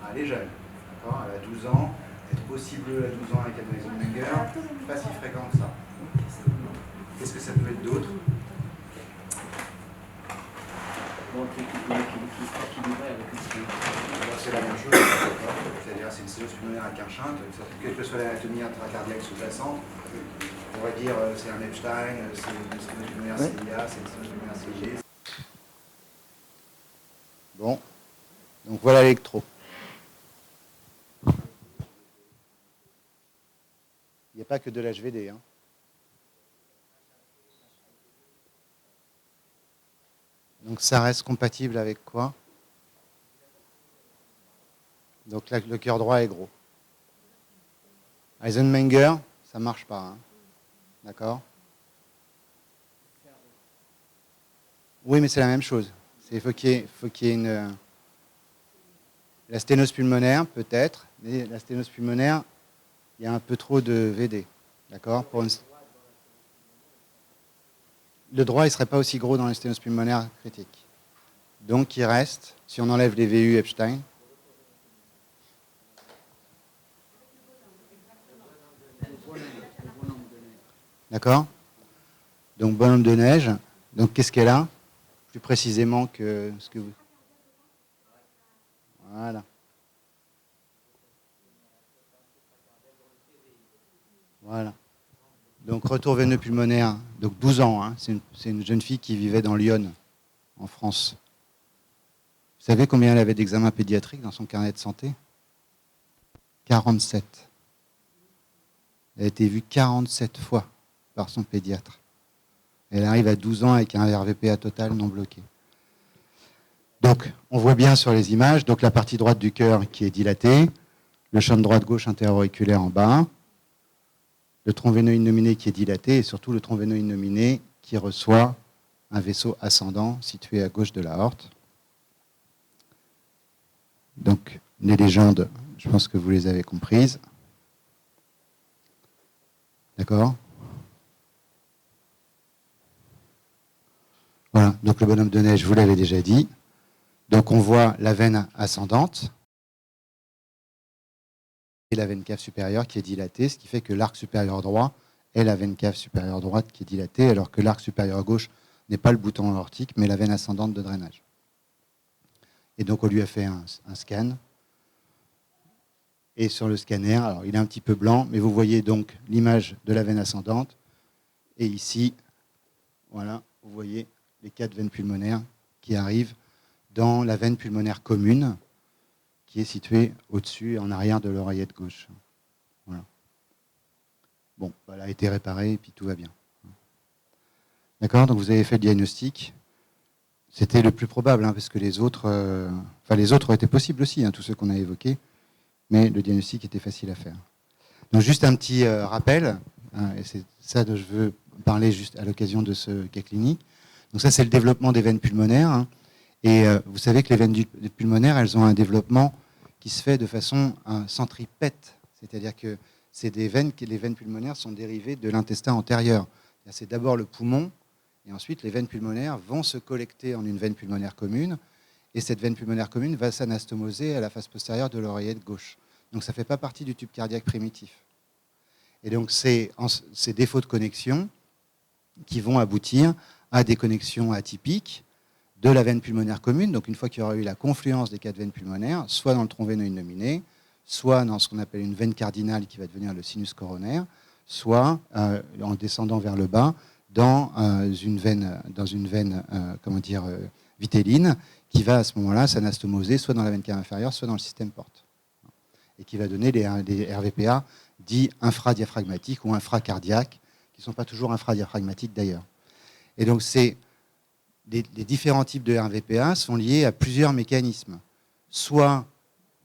Ah, elle est jeune, d'accord. Elle a 12 ans, être aussi bleue à 12 ans avec Anne Eisenmenger, pas si fréquent que ça. Qu'est-ce que ça peut être d'autre? C'est la même chose, c'est-à-dire c'est une sténose pulmonaire avec un shunt, quelle que soit l'anatomie intracardiaque sous-jacente, on va dire c'est un Epstein, c'est une sténose pulmonaire CIA, c'est une sténose pulmonaire CIG. Bon, donc voilà l'électro. Il n'y a pas que de l'HVD. Hein. Donc ça reste compatible avec quoi? Donc là, le cœur droit est gros. Eisenmenger, ça ne marche pas. Hein. D'accord? Oui, mais c'est la même chose. Il faut qu'il y ait une... La sténose pulmonaire, peut-être, mais la sténose pulmonaire, il y a un peu trop de VD. D'accord? Le droit, il ne serait pas aussi gros dans les sténoses pulmonaires critiques. Donc, il reste, si on enlève les VU Epstein, d'accord? Donc, bonhomme de neige. Donc, qu'est-ce qu'elle a? Plus précisément que ce que vous... Voilà. Voilà. Donc, retour veineux pulmonaire, donc 12 ans. Hein, c'est une jeune fille qui vivait dans Lyon, en France. Vous savez combien elle avait d'examens pédiatriques dans son carnet de santé? 47. Elle a été vue 47 fois par son pédiatre. Elle arrive à 12 ans avec un RVPA total non bloqué. Donc, on voit bien sur les images, donc la partie droite du cœur qui est dilatée, le champ de droite-gauche intérieur-auriculaire en bas, le tronc veineux innominé qui est dilaté et surtout le tronc veineux innominé qui reçoit un vaisseau ascendant situé à gauche de l'aorte. Donc, les légendes, je pense que vous les avez comprises. D'accord? Voilà, donc le bonhomme de neige, je vous l'avais déjà dit. Donc on voit la veine ascendante et la veine cave supérieure qui est dilatée, ce qui fait que l'arc supérieur droit est la veine cave supérieure droite qui est dilatée, alors que l'arc supérieur gauche n'est pas le bouton aortique, mais la veine ascendante de drainage. Et donc on lui a fait un scan. Et sur le scanner, alors il est un petit peu blanc, mais vous voyez donc l'image de la veine ascendante. Et ici, voilà, vous voyez les 4 veines pulmonaires qui arrivent dans la veine pulmonaire commune qui est située au-dessus et en arrière de l'oreillette gauche. Voilà. Bon, elle a été réparée et puis tout va bien. D'accord? Donc vous avez fait le diagnostic. C'était le plus probable, hein, parce que les autres auraient été possibles aussi, hein, tous ceux qu'on a évoqués, mais le diagnostic était facile à faire. Donc juste un petit rappel, hein, et c'est ça dont je veux parler juste à l'occasion de ce cas clinique. Donc ça, c'est le développement des veines pulmonaires. Hein, et vous savez que les veines pulmonaires, elles ont un développement qui se fait de façon centripète. C'est-à-dire que les veines pulmonaires sont dérivées de l'intestin antérieur. C'est d'abord le poumon, et ensuite les veines pulmonaires vont se collecter en une veine pulmonaire commune, et cette veine pulmonaire commune va s'anastomoser à la face postérieure de l'oreillette gauche. Donc ça ne fait pas partie du tube cardiaque primitif. Et donc c'est ces défauts de connexion qui vont aboutir à des connexions atypiques de la veine pulmonaire commune. Donc une fois qu'il y aura eu la confluence des 4 veines pulmonaires, soit dans le tronc veineux innominé, soit dans ce qu'on appelle une veine cardinale qui va devenir le sinus coronaire, soit en descendant vers le bas dans une veine vitéline qui va à ce moment-là s'anastomoser soit dans la veine cave inférieure, soit dans le système porte. Et qui va donner des RVPA dits infradiaphragmatiques ou infracardiaques, qui ne sont pas toujours infradiaphragmatiques d'ailleurs. Et donc les différents types de RVPA sont liés à plusieurs mécanismes. Soit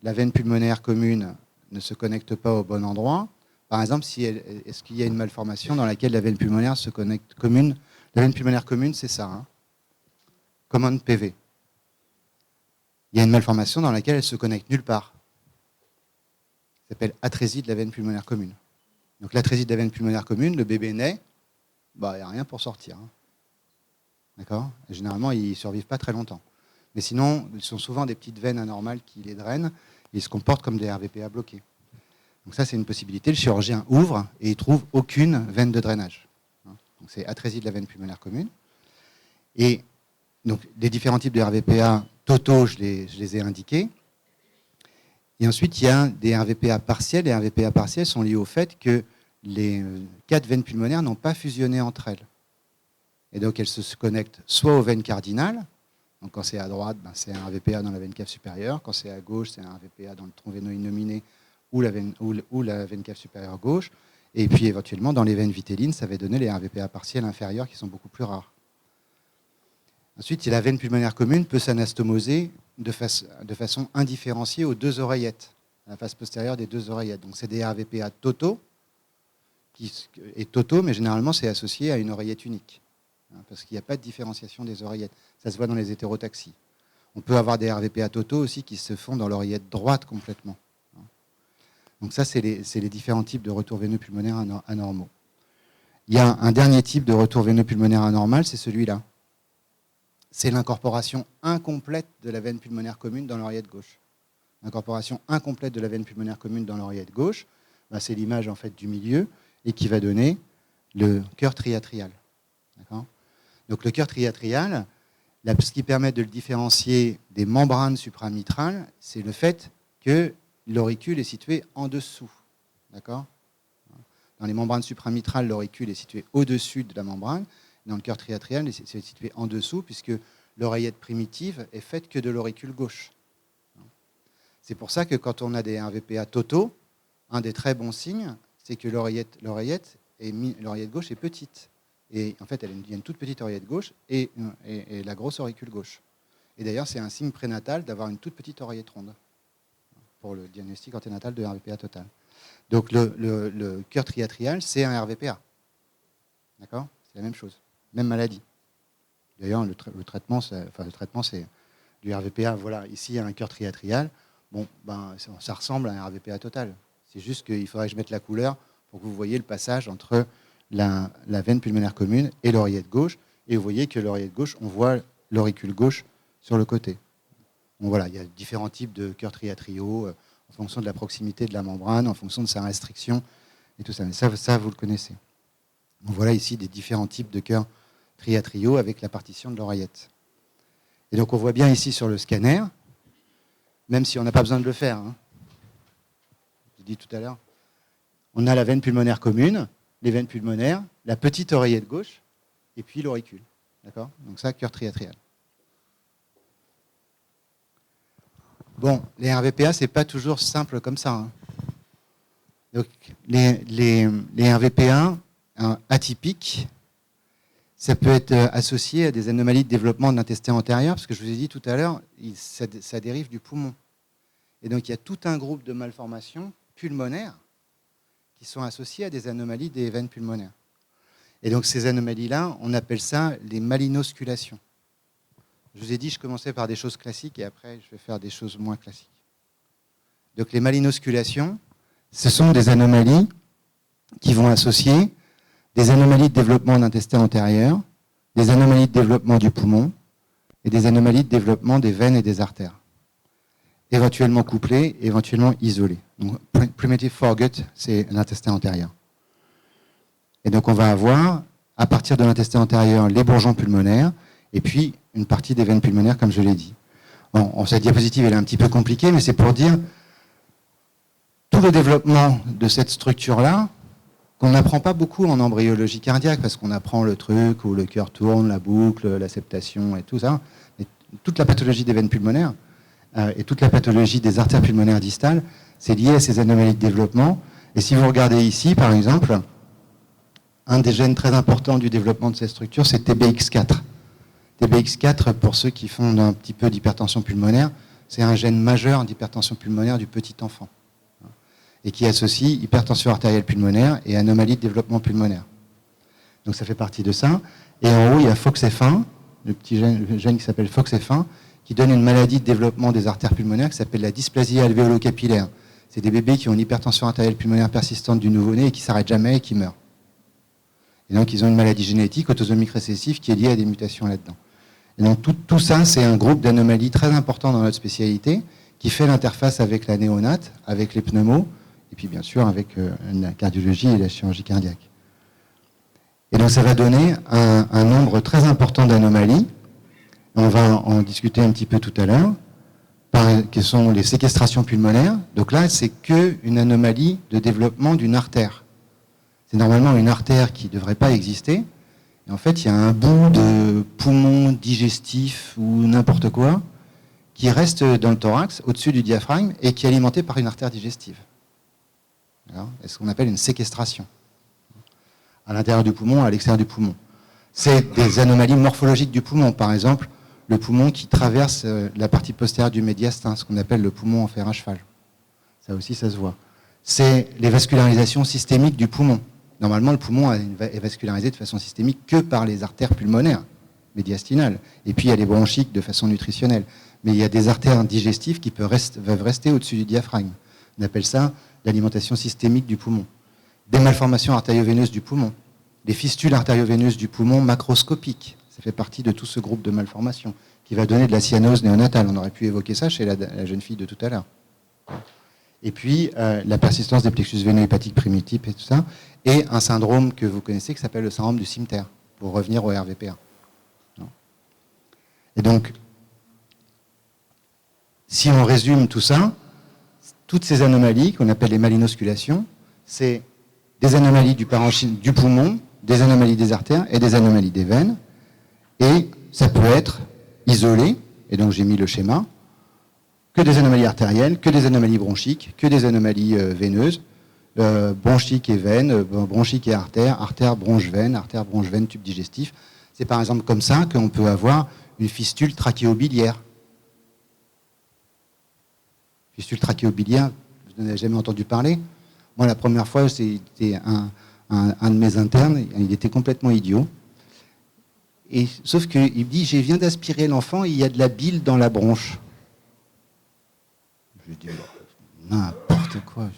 la veine pulmonaire commune ne se connecte pas au bon endroit. Par exemple, est-ce qu'il y a une malformation dans laquelle la veine pulmonaire se connecte commune? La veine pulmonaire commune, c'est ça, hein, common PV. Il y a une malformation dans laquelle elle se connecte nulle part. Ça s'appelle atrésie de la veine pulmonaire commune. Donc l'atrésie de la veine pulmonaire commune, le bébé naît, il n'y a rien pour sortir. Hein. D'accord? Et généralement, ils ne survivent pas très longtemps. Mais sinon, ils sont souvent des petites veines anormales qui les drainent et ils se comportent comme des RVPA bloqués. Donc ça, c'est une possibilité. Le chirurgien ouvre et il ne trouve aucune veine de drainage. Donc c'est atrésie de la veine pulmonaire commune. Et donc les différents types de RVPA totaux, je les ai indiqués. Et ensuite, il y a des RVPA partiels. Les RVPA partiels sont liés au fait que les 4 veines pulmonaires n'ont pas fusionné entre elles. Et donc, elles se connectent soit aux veines cardinales. Donc, quand c'est à droite, ben, c'est un RVPA dans la veine cave supérieure. Quand c'est à gauche, c'est un RVPA dans le tronc veineux innominé ou la veine cave supérieure gauche. Et puis, éventuellement, dans les veines vitellines, ça va donner les RVPA partiels inférieurs qui sont beaucoup plus rares. Ensuite, la veine pulmonaire commune peut s'anastomoser de façon indifférenciée aux 2 oreillettes, à la face postérieure des 2 oreillettes. Donc, c'est des RVPA totaux, mais généralement, c'est associé à une oreillette unique, parce qu'il n'y a pas de différenciation des oreillettes. Ça se voit dans les hétérotaxies. On peut avoir des RVPA totaux aussi qui se font dans l'oreillette droite complètement. Donc ça, c'est les différents types de retours veineux pulmonaires anormaux. Il y a un dernier type de retour veineux pulmonaire anormal, c'est celui-là. C'est l'incorporation incomplète de la veine pulmonaire commune dans l'oreillette gauche. L'incorporation incomplète de la veine pulmonaire commune dans l'oreillette gauche, ben c'est l'image en fait du milieu et qui va donner le cœur triatrial. Donc le cœur triatrial, ce qui permet de le différencier des membranes supramitrales, c'est le fait que l'auricule est situé en dessous. D'accord ? Dans les membranes supramitrales, l'auricule est situé au-dessus de la membrane. Dans le cœur triatrial, c'est situé en dessous, puisque l'oreillette primitive est faite que de l'auricule gauche. C'est pour ça que quand on a des RVPA totaux, un des très bons signes, c'est que l'oreillette gauche est petite. Et en fait, il y a une toute petite oreillette gauche et la grosse auricule gauche. Et d'ailleurs, c'est un signe prénatal d'avoir une toute petite oreillette ronde pour le diagnostic anténatal de RVPA total. Donc le cœur triatrial, c'est un RVPA. D'accord ? C'est la même chose. Même maladie. D'ailleurs, le traitement, c'est du RVPA. Voilà, ici, il y a un cœur triatrial. Bon, ben, ça ressemble à un RVPA total. C'est juste qu'il faudrait que je mette la couleur pour que vous voyez le passage entre la veine pulmonaire commune et l'oreillette gauche. Et vous voyez que l'oreillette gauche, on voit l'auricule gauche sur le côté. Bon, voilà, il y a différents types de cœurs triatriaux en fonction de la proximité de la membrane, en fonction de sa restriction et tout ça. Mais ça vous le connaissez. Donc voilà ici des différents types de cœurs triatriaux avec la partition de l'oreillette. Et donc on voit bien ici sur le scanner, même si on n'a pas besoin de le faire. J'ai dit tout à l'heure, on a la veine pulmonaire commune, les veines pulmonaires, la petite oreillette gauche, et puis l'auricule. D'accord ? Donc ça, cœur triatrial. Bon, les RVPA, c'est pas toujours simple comme ça. Donc les RVPA atypiques, ça peut être associé à des anomalies de développement de l'intestin antérieur, parce que je vous ai dit tout à l'heure, ça dérive du poumon. Et donc il y a tout un groupe de malformations pulmonaires qui sont associées à des anomalies des veines pulmonaires. Et donc ces anomalies-là, on appelle ça les malinosculations. Je vous ai dit, je commençais par des choses classiques et après je vais faire des choses moins classiques. Donc les malinosculations, ce sont des anomalies qui vont associer des anomalies de développement de l'intestin antérieur, des anomalies de développement du poumon et des anomalies de développement des veines et des artères. Éventuellement couplées, éventuellement isolées. Donc, primitive foregut, c'est l'intestin antérieur. Et donc on va avoir, à partir de l'intestin antérieur, les bourgeons pulmonaires et puis une partie des veines pulmonaires, comme je l'ai dit. Bon, cette diapositive elle est un petit peu compliquée, mais c'est pour dire tout le développement de cette structure-là, qu'on n'apprend pas beaucoup en embryologie cardiaque, parce qu'on apprend le truc où le cœur tourne, la boucle, la septation et tout ça. Mais toute la pathologie des veines pulmonaires et toute la pathologie des artères pulmonaires distales, c'est lié à ces anomalies de développement. Et si vous regardez ici, par exemple, un des gènes très importants du développement de cette structure, c'est TBX4. TBX4, pour ceux qui font un petit peu d'hypertension pulmonaire, c'est un gène majeur d'hypertension pulmonaire du petit enfant, et qui associe hypertension artérielle pulmonaire et anomalie de développement pulmonaire. Donc ça fait partie de ça. Et en haut, il y a FOXF1, le petit gène qui s'appelle FOXF1, qui donne une maladie de développement des artères pulmonaires qui s'appelle la dysplasie alvéolo-capillaire. C'est des bébés qui ont une hypertension artérielle pulmonaire persistante du nouveau-né et qui ne s'arrêtent jamais et qui meurent. Et donc ils ont une maladie génétique autosomique récessive qui est liée à des mutations là-dedans. Et donc tout ça, c'est un groupe d'anomalies très important dans notre spécialité, qui fait l'interface avec la néonate, avec les pneumos, et puis bien sûr avec la cardiologie et la chirurgie cardiaque. Et donc ça va donner un nombre très important d'anomalies. On va en discuter un petit peu tout à l'heure, qui sont les séquestrations pulmonaires. Donc là, c'est qu'une anomalie de développement d'une artère. C'est normalement une artère qui ne devrait pas exister. Et en fait, il y a un bout de poumon digestif ou n'importe quoi qui reste dans le thorax, au-dessus du diaphragme, et qui est alimenté par une artère digestive. C'est ce qu'on appelle une séquestration. À l'intérieur du poumon, à l'extérieur du poumon. C'est des anomalies morphologiques du poumon. Par exemple, le poumon qui traverse la partie postérieure du médiastin, ce qu'on appelle le poumon en fer à cheval. Ça aussi, ça se voit. C'est les vascularisations systémiques du poumon. Normalement, le poumon est vascularisé de façon systémique que par les artères pulmonaires, médiastinales. Et puis, il y a les bronchiques de façon nutritionnelle. Mais il y a des artères digestives qui peuvent rester au-dessus du diaphragme. On appelle ça l'alimentation systémique du poumon. Des malformations artério-veineuses du poumon. Les fistules artério-veineuses du poumon macroscopiques. Ça fait partie de tout ce groupe de malformations qui va donner de la cyanose néonatale. On aurait pu évoquer ça chez la jeune fille de tout à l'heure. Et puis, la persistance des plexus veineux hépatiques primitifs et tout ça. Et un syndrome que vous connaissez qui s'appelle le syndrome du cimeterre, pour revenir au RVPA. Et donc, si on résume tout ça, toutes ces anomalies qu'on appelle les malinosculations, c'est des anomalies du parenchyme du poumon, des anomalies des artères et des anomalies des veines. Et ça peut être isolé, et donc j'ai mis le schéma, que des anomalies artérielles, que des anomalies bronchiques, que des anomalies veineuses, bronchique et veine, bronchique et artère, artère, bronche, veine, tube digestif. C'est par exemple comme ça qu'on peut avoir une fistule trachéobiliaire. Fistule trachéobiliaire, vous n'en avez jamais entendu parler. Moi, la première fois, c'était un de mes internes, il était complètement idiot. Et, sauf qu'il me dit, je viens d'aspirer l'enfant, il y a de la bile dans la bronche. Je dis, n'importe quoi.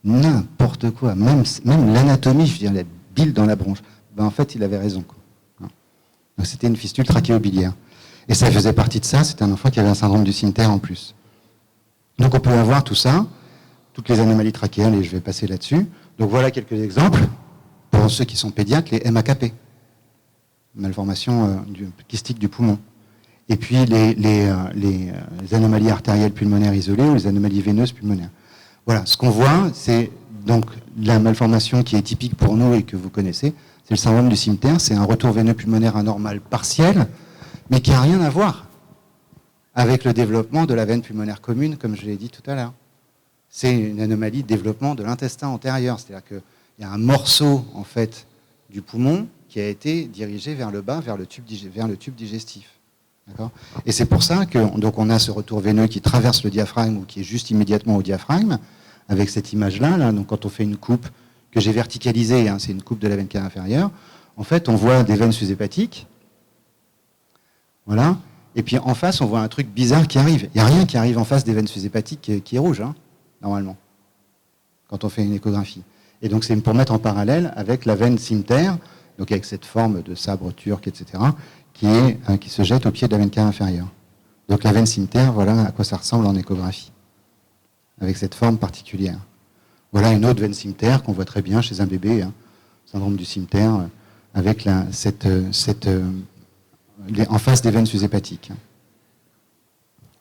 N'importe quoi. Même l'anatomie, je veux dire, la bile dans la bronche. Ben, en fait, il avait raison. Quoi. Donc, c'était une fistule trachéobiliaire. Et ça faisait partie de ça, c'était un enfant qui avait un syndrome du cimeterre en plus. Donc, on peut avoir tout ça, toutes les anomalies trachéales, et je vais passer là-dessus. Donc, voilà quelques exemples pour ceux qui sont pédiatres, les MAKP, malformation kystique du poumon. Et puis, les anomalies artérielles pulmonaires isolées ou les anomalies veineuses pulmonaires. Voilà, ce qu'on voit, c'est donc la malformation qui est typique pour nous et que vous connaissez, c'est le syndrome du cimeterre, c'est un retour veineux pulmonaire anormal partiel, mais qui n'a rien à voir avec le développement de la veine pulmonaire commune, comme je l'ai dit tout à l'heure. C'est une anomalie de développement de l'intestin antérieur, c'est-à-dire qu'il y a un morceau, en fait, du poumon qui a été dirigé vers le bas, vers le tube digestif. D'accord ? Et c'est pour ça qu'on a ce retour veineux qui traverse le diaphragme ou qui est juste immédiatement au diaphragme, avec cette image-là. Là, donc quand on fait une coupe que j'ai verticalisée, c'est une coupe de la veine cave inférieure, en fait, on voit des veines sous-hépatiques. Voilà. Et puis en face, on voit un truc bizarre qui arrive. Il n'y a rien qui arrive en face des veines sous-hépatiques qui est rouge, normalement, quand on fait une échographie. Et donc c'est pour mettre en parallèle avec la veine cimeterre, donc avec cette forme de sabre turc, etc., qui se jette au pied de la veine cave inférieure. Donc la veine cimeterre, voilà à quoi ça ressemble en échographie, avec cette forme particulière. Voilà une autre veine cimeterre qu'on voit très bien chez un bébé, syndrome du cimeterre, avec en face des veines sous-hépatiques.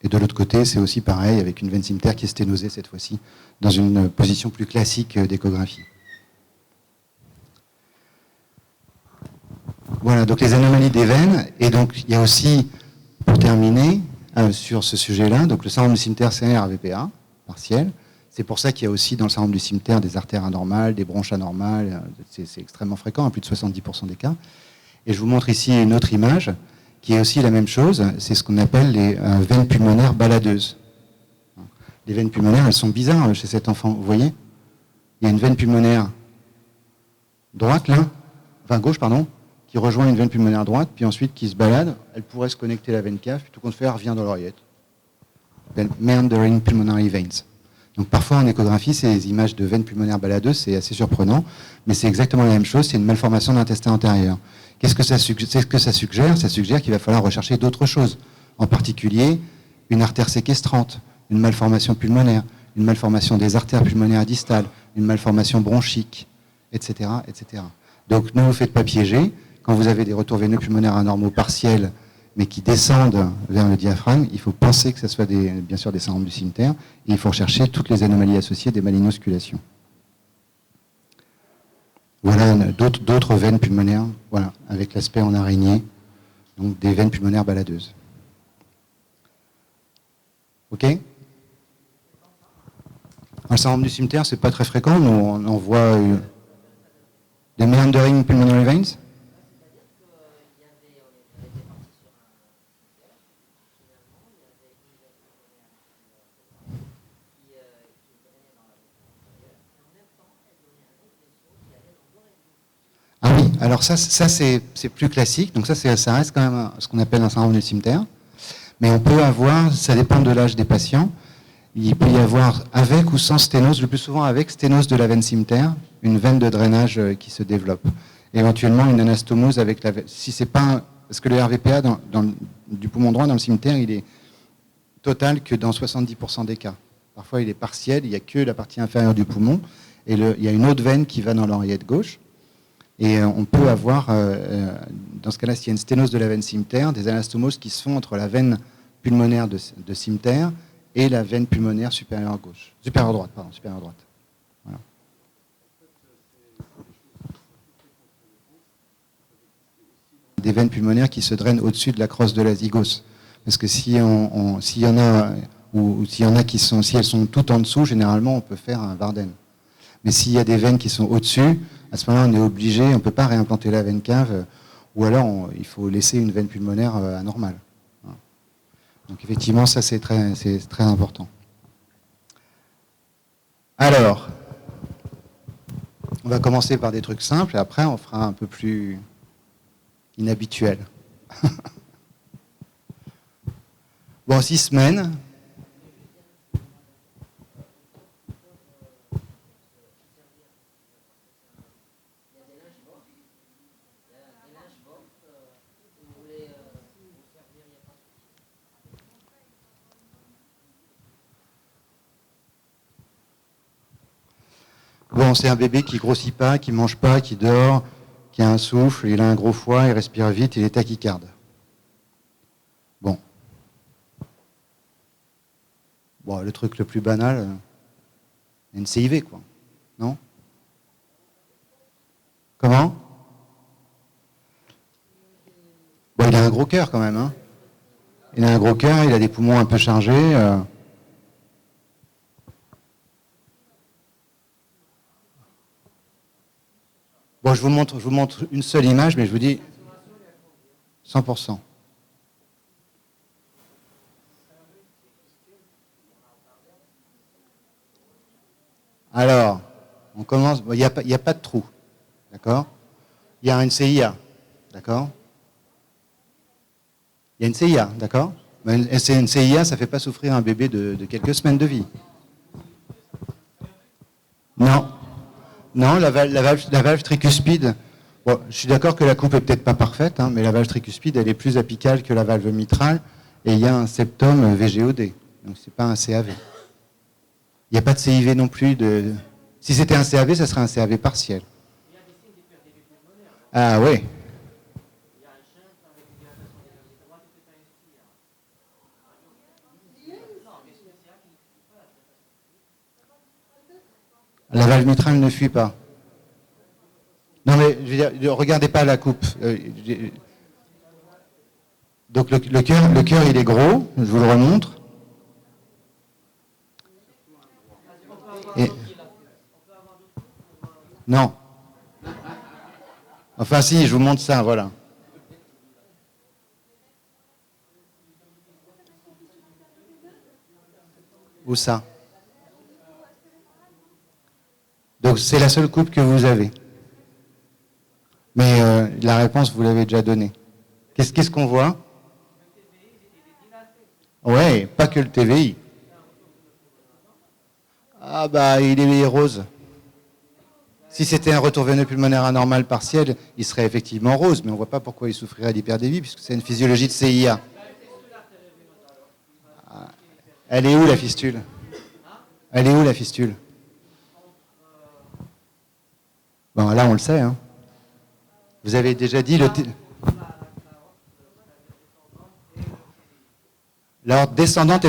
Et de l'autre côté, c'est aussi pareil, avec une veine cimeterre qui est sténosée cette fois-ci, dans une position plus classique d'échographie. Voilà, donc les anomalies des veines, et donc il y a aussi, pour terminer, sur ce sujet-là, donc le syndrome du cimeterre, c'est un RVPA, partiel. C'est pour ça qu'il y a aussi dans le syndrome du cimeterre des artères anormales, des bronches anormales, c'est extrêmement fréquent, plus de 70% des cas. Et je vous montre ici une autre image, qui est aussi la même chose, c'est ce qu'on appelle les veines pulmonaires baladeuses. Les veines pulmonaires, elles sont bizarres chez cet enfant, vous voyez ? Il y a une veine pulmonaire droite, là, enfin gauche, pardon, qui rejoint une veine pulmonaire droite, puis ensuite qui se balade, elle pourrait se connecter à la veine cave, puis tout compte fait, elle revient dans l'oreillette. Meandering pulmonary veins. Donc parfois en échographie, ces images de veines pulmonaires baladeuses, c'est assez surprenant, mais c'est exactement la même chose, c'est une malformation d'intestin antérieur. Qu'est-ce que ça suggère? Ça suggère qu'il va falloir rechercher d'autres choses, en particulier une artère séquestrante, une malformation pulmonaire, une malformation des artères pulmonaires distales, une malformation bronchique, etc., etc. Donc ne vous faites pas piéger. Quand vous avez des retours veineux pulmonaires anormaux partiels, mais qui descendent vers le diaphragme, il faut penser que ce soit bien sûr des syndromes du cimeterre, et il faut rechercher toutes les anomalies associées des malinosculations. Voilà d'autres veines pulmonaires, voilà, avec l'aspect en araignée, donc des veines pulmonaires baladeuses. Ok? Un syndrome du cimeterre, c'est pas très fréquent, nous on voit des meandering pulmonary veins. Ah oui, alors ça c'est plus classique, donc ça reste quand même ce qu'on appelle un syndrome du cimeterre. Mais on peut avoir, ça dépend de l'âge des patients, il peut y avoir avec ou sans sténose, le plus souvent avec sténose de la veine cimeterre, une veine de drainage qui se développe. Éventuellement une anastomose avec la veine. Si c'est pas parce que le RVPA du poumon droit dans le cimeterre, il est total que dans 70% des cas. Parfois il est partiel, il n'y a que la partie inférieure du poumon, et il y a une autre veine qui va dans l'oreillette gauche. Et on peut avoir, dans ce cas-là, s'il y a une sténose de la veine cimeterre, des anastomoses qui se font entre la veine pulmonaire de cimeterre et la veine pulmonaire supérieure droite. Voilà. Des veines pulmonaires qui se drainent au-dessus de la crosse de la zygose. Parce que s'il y en a, ou s'il y en a si elles sont toutes en dessous, généralement on peut faire un Varden. Mais s'il y a des veines qui sont au-dessus, à ce moment-là, on est obligé, on ne peut pas réimplanter la veine cave, ou alors il faut laisser une veine pulmonaire anormale. Donc effectivement, ça c'est très important. Alors, on va commencer par des trucs simples, et après on fera un peu plus inhabituel. Bon, 6 semaines. Bon, c'est un bébé qui grossit pas, qui mange pas, qui dort, qui a un souffle, il a un gros foie, il respire vite, il est tachycarde. Bon. Bon, le truc le plus banal, une CIV, quoi. Non? Comment? Bon, il a un gros cœur quand même, hein. Il a un gros cœur, il a des poumons un peu chargés. Bon, je vous montre une seule image, mais je vous dis 100%. Alors, on commence. Il n'y a pas de trou, d'accord? Il y a une CIA, d'accord? Il y a une CIA, d'accord? C'est une CIA, ça ne fait pas souffrir un bébé de quelques semaines de vie. Non. Non, la valve tricuspide, bon, je suis d'accord que la coupe est peut-être pas parfaite, hein, mais la valve tricuspide, elle est plus apicale que la valve mitrale, et il y a un septum VGOD, donc c'est pas un CAV. Il n'y a pas de CIV non plus. Si c'était un CAV, ça serait un CAV partiel. Ah oui. La valve mitrale ne fuit pas. Non mais, je veux dire, regardez pas la coupe. Donc le cœur, il est gros, je vous le remontre. Et... Non. Enfin si, je vous montre ça, voilà. Où ça? Donc c'est la seule coupe que vous avez. Mais la réponse, vous l'avez déjà donnée. Qu'est-ce qu'on voit? Ouais, pas que le TVI. Ah bah, il est rose. Si c'était un retour veineux pulmonaire anormal partiel, il serait effectivement rose, mais on ne voit pas pourquoi il souffrirait d'hyperdévie, puisque c'est une physiologie de CIA. Elle est où la fistule? Elle est où la fistule? Bon, là, on le sait. Hein. Vous avez déjà dit l'aorte descendante,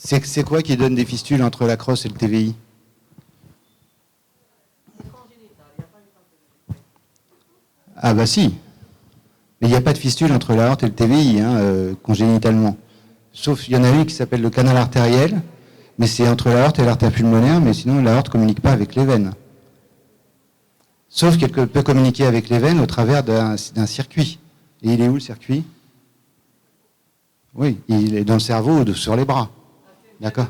c'est quoi qui donne des fistules entre la crosse et le TVI? Ah bah si. Mais il n'y a pas de fistule entre l'aorte et le TVI, hein, congénitalement. Sauf, il y en a une qui s'appelle le canal artériel, mais c'est entre l'aorte et l'artère pulmonaire, mais sinon l'aorte ne communique pas avec les veines. Sauf qu'elle peut communiquer avec les veines au travers d'un circuit. Et il est où le circuit? Oui, il est dans le cerveau ou sur les bras. D'accord?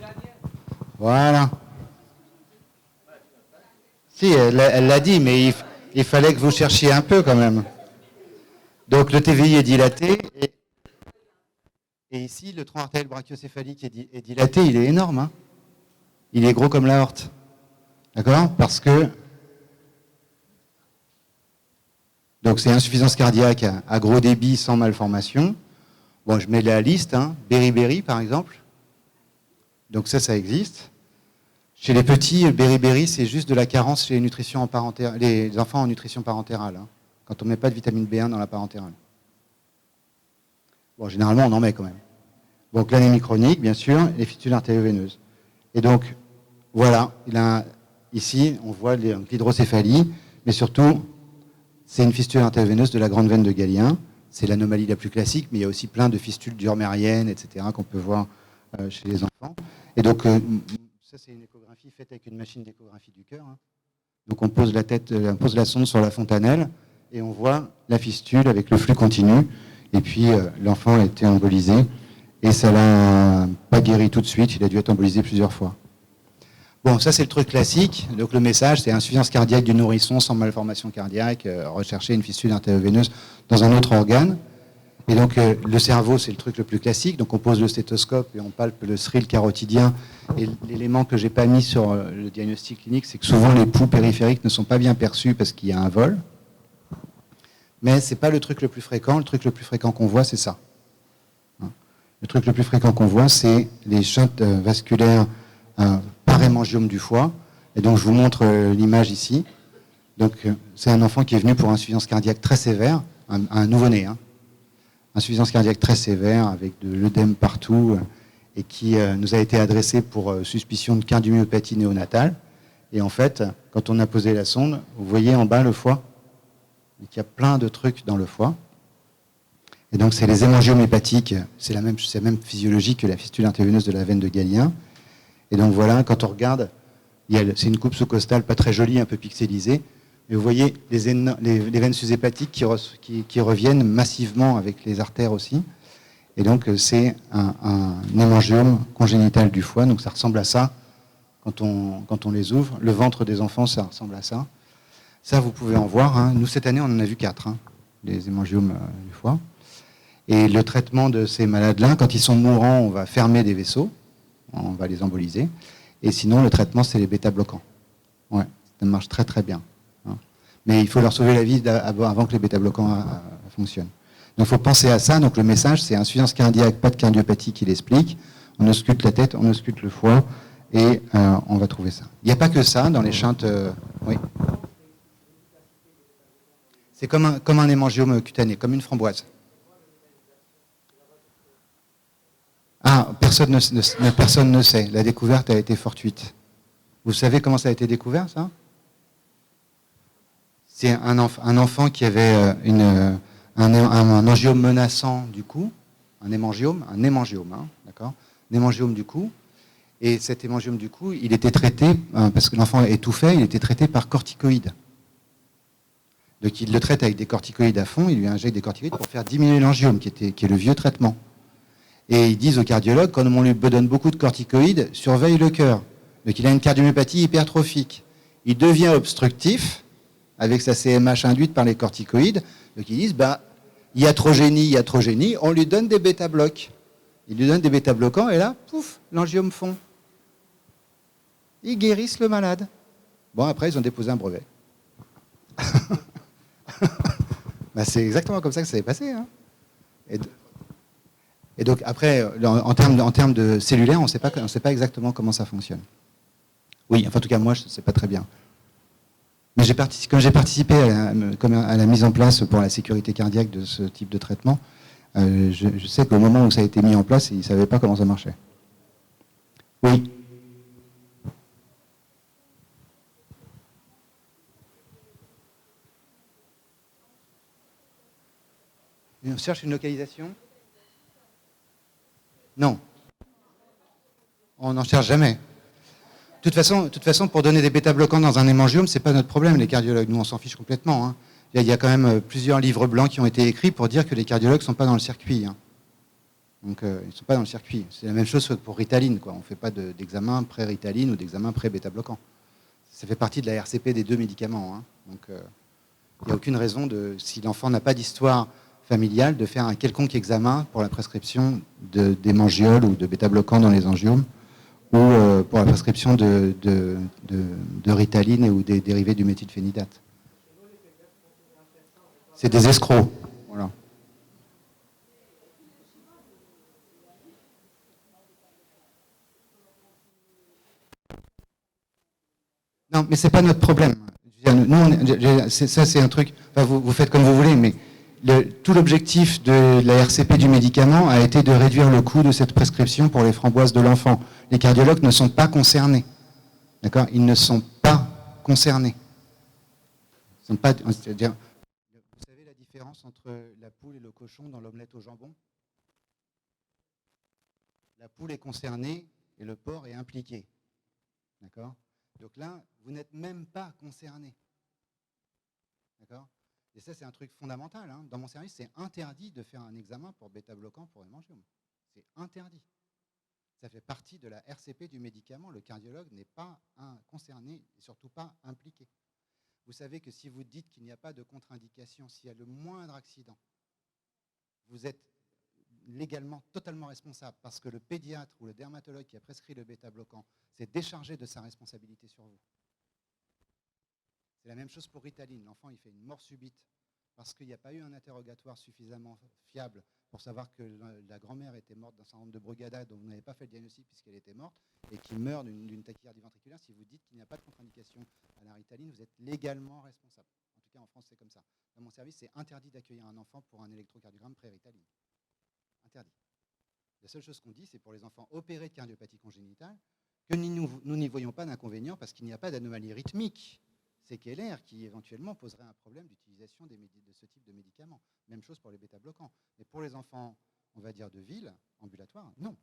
Voilà. Si, elle l'a dit, mais il fallait que vous cherchiez un peu quand même. Donc le TVI est dilaté, et ici, le tronc artériel brachiocéphalique est dilaté, il est énorme. Hein. Il est gros comme l'aorte. D'accord? Parce que... Donc c'est insuffisance cardiaque à gros débit sans malformation. Bon, je mets la liste, hein. Beriberi par exemple. Donc ça existe. Chez les petits, le beriberi, c'est juste de la carence chez les enfants en nutrition parentérale. Hein, quand on ne met pas de vitamine B1 dans la parentérale. Bon, généralement, on en met quand même. Donc l'anémie chronique, bien sûr, et les fistules artério-veineuses. Et donc, voilà, ici, on voit l'hydrocéphalie, mais surtout, c'est une fistule artério-veineuse de la grande veine de Galien. C'est l'anomalie la plus classique, mais il y a aussi plein de fistules durmériennes, etc., qu'on peut voir chez les enfants. Et donc, ça, c'est une échographie faite avec une machine d'échographie du cœur. Hein. Donc, on pose la sonde sur la fontanelle et on voit la fistule avec le flux continu. Et puis, l'enfant a été embolisé et ça l'a pas guéri tout de suite. Il a dû être embolisé plusieurs fois. Bon, ça, c'est le truc classique. Donc, le message, c'est insuffisance cardiaque du nourrisson sans malformation cardiaque, rechercher une fistule artério-veineuse dans un autre organe. Et donc, le cerveau, c'est le truc le plus classique. Donc, on pose le stéthoscope et on palpe le cyrille carotidien. Et l'élément que je n'ai pas mis sur le diagnostic clinique, c'est que souvent, les poux périphériques ne sont pas bien perçus parce qu'il y a un vol. Mais ce n'est pas le truc le plus fréquent. Le truc le plus fréquent qu'on voit, c'est ça. Le truc le plus fréquent qu'on voit, c'est les shunts vasculaires par hémangiome du foie. Et donc, je vous montre l'image ici. Donc, c'est un enfant qui est venu pour insuffisance cardiaque très sévère, un nouveau-né, hein. Insuffisance cardiaque très sévère, avec de l'œdème partout, et qui nous a été adressé pour suspicion de cardiomyopathie néonatale. Et en fait, quand on a posé la sonde, vous voyez en bas le foie, il y a plein de trucs dans le foie. Et donc, c'est les hémangiomes hépatiques, c'est la même physiologie que la fistule artério-veineuse de la veine de Galien. Et donc, voilà, quand on regarde, c'est une coupe sous-costale pas très jolie, un peu pixelisée. Et vous voyez les veines sous-hépatiques qui reviennent massivement avec les artères aussi. Et donc, c'est un hémangiome congénital du foie. Donc, ça ressemble à ça quand on les ouvre. Le ventre des enfants, ça ressemble à ça. Ça, vous pouvez en voir. Hein. Nous, cette année, on en a vu 4, des hémangiomes du foie. Et le traitement de ces malades-là, quand ils sont mourants, on va fermer des vaisseaux. On va les emboliser. Et sinon, le traitement, c'est les bêta-bloquants. Ouais, ça marche très, très bien. Mais il faut leur sauver la vie avant que les bêta-bloquants fonctionnent. Donc il faut penser à ça. Donc le message, c'est insuffisance cardiaque, pas de cardiopathie qui l'explique. On ausculte la tête, on ausculte le foie, et on va trouver ça. Il n'y a pas que ça dans les shunts. Oui. C'est comme un hémangiome cutané, comme une framboise. Ah, personne ne sait. La découverte a été fortuite. Vous savez comment ça a été découvert, ça ? C'est un enfant qui avait un angiome menaçant du cou, un hémangiome, d'accord, un hémangiome du cou. Et cet hémangiome du cou, il était traité, parce que l'enfant étouffait, il était traité par corticoïdes. Donc il le traite avec des corticoïdes à fond, il lui injecte des corticoïdes pour faire diminuer l'angiome, qui est le vieux traitement. Et ils disent aux cardiologues, quand on lui donne beaucoup de corticoïdes, surveille le cœur. Donc il a une cardiomyopathie hypertrophique. Il devient obstructif, avec sa CMH induite par les corticoïdes. Donc ils disent, iatrogénie, on lui donne des bêta-blocs. Il lui donne des bêta-bloquants et là, pouf, l'angiome fond. Ils guérissent le malade. Bon, après, ils ont déposé un brevet. Bah, c'est exactement comme ça que ça s'est passé. Hein. Et donc, après, en termes de cellulaire, on ne sait pas exactement comment ça fonctionne. Oui, enfin, en tout cas, moi, je ne sais pas très bien. Mais quand j'ai participé à la mise en place pour la sécurité cardiaque de ce type de traitement, je sais qu'au moment où ça a été mis en place, ils ne savaient pas comment ça marchait. Oui. On cherche une localisation ? Non. On n'en cherche jamais. De toute façon, pour donner des bêta-bloquants dans un hémangiome, ce n'est pas notre problème, les cardiologues. Nous, on s'en fiche complètement. Hein. Il y a quand même plusieurs livres blancs qui ont été écrits pour dire que les cardiologues ne sont pas dans le circuit. Hein. Donc, ils ne sont pas dans le circuit. C'est la même chose pour Ritaline, quoi. On ne fait pas d'examen pré-Ritaline ou d'examen pré-bêta-bloquant. Ça fait partie de la RCP des deux médicaments. Hein. Donc, il n'y a aucune raison, si l'enfant n'a pas d'histoire familiale, de faire un quelconque examen pour la prescription d'hémangioles ou de bêta-bloquants dans les angiomes, ou pour la prescription de Ritaline ou des dérivés du méthylphénidate. C'est des escrocs. Voilà. Non, mais c'est pas notre problème. Nous, ça, c'est un truc. Enfin, vous faites comme vous voulez, mais tout l'objectif de la RCP du médicament a été de réduire le coût de cette prescription pour les framboises de l'enfant. Les cardiologues ne sont pas concernés. D'accord ? Ils ne sont pas concernés. C'est-à-dire, vous savez la différence entre la poule et le cochon dans l'omelette au jambon ? La poule est concernée et le porc est impliqué. D'accord ? Donc là, vous n'êtes même pas concerné. D'accord ? Et ça, c'est un truc fondamental. Hein. Dans mon service, c'est interdit de faire un examen pour bêta-bloquant pour hémangiome. C'est interdit. Ça fait partie de la RCP du médicament. Le cardiologue n'est pas concerné et surtout pas impliqué. Vous savez que si vous dites qu'il n'y a pas de contre-indication, s'il y a le moindre accident, vous êtes légalement totalement responsable parce que le pédiatre ou le dermatologue qui a prescrit le bêta-bloquant s'est déchargé de sa responsabilité sur vous. C'est la même chose pour Ritaline. L'enfant, il fait une mort subite parce qu'il n'y a pas eu un interrogatoire suffisamment fiable pour savoir que la grand-mère était morte d'un syndrome de Brugada dont vous n'avez pas fait le diagnostic puisqu'elle était morte et qu'il meurt d'une tachycardie ventriculaire. Si vous dites qu'il n'y a pas de contre-indication à la Ritaline, vous êtes légalement responsable. En tout cas, en France, c'est comme ça. Dans mon service, c'est interdit d'accueillir un enfant pour un électrocardiogramme pré-Ritaline. Interdit. La seule chose qu'on dit, c'est pour les enfants opérés de cardiopathie congénitale, que nous n'y voyons pas d'inconvénient parce qu'il n'y a pas d'anomalie rythmique séquelaire qui éventuellement poserait un problème d'utilisation de ce type de médicaments. Même chose pour les bêta-bloquants. Mais pour les enfants, on va dire de ville, ambulatoires, non.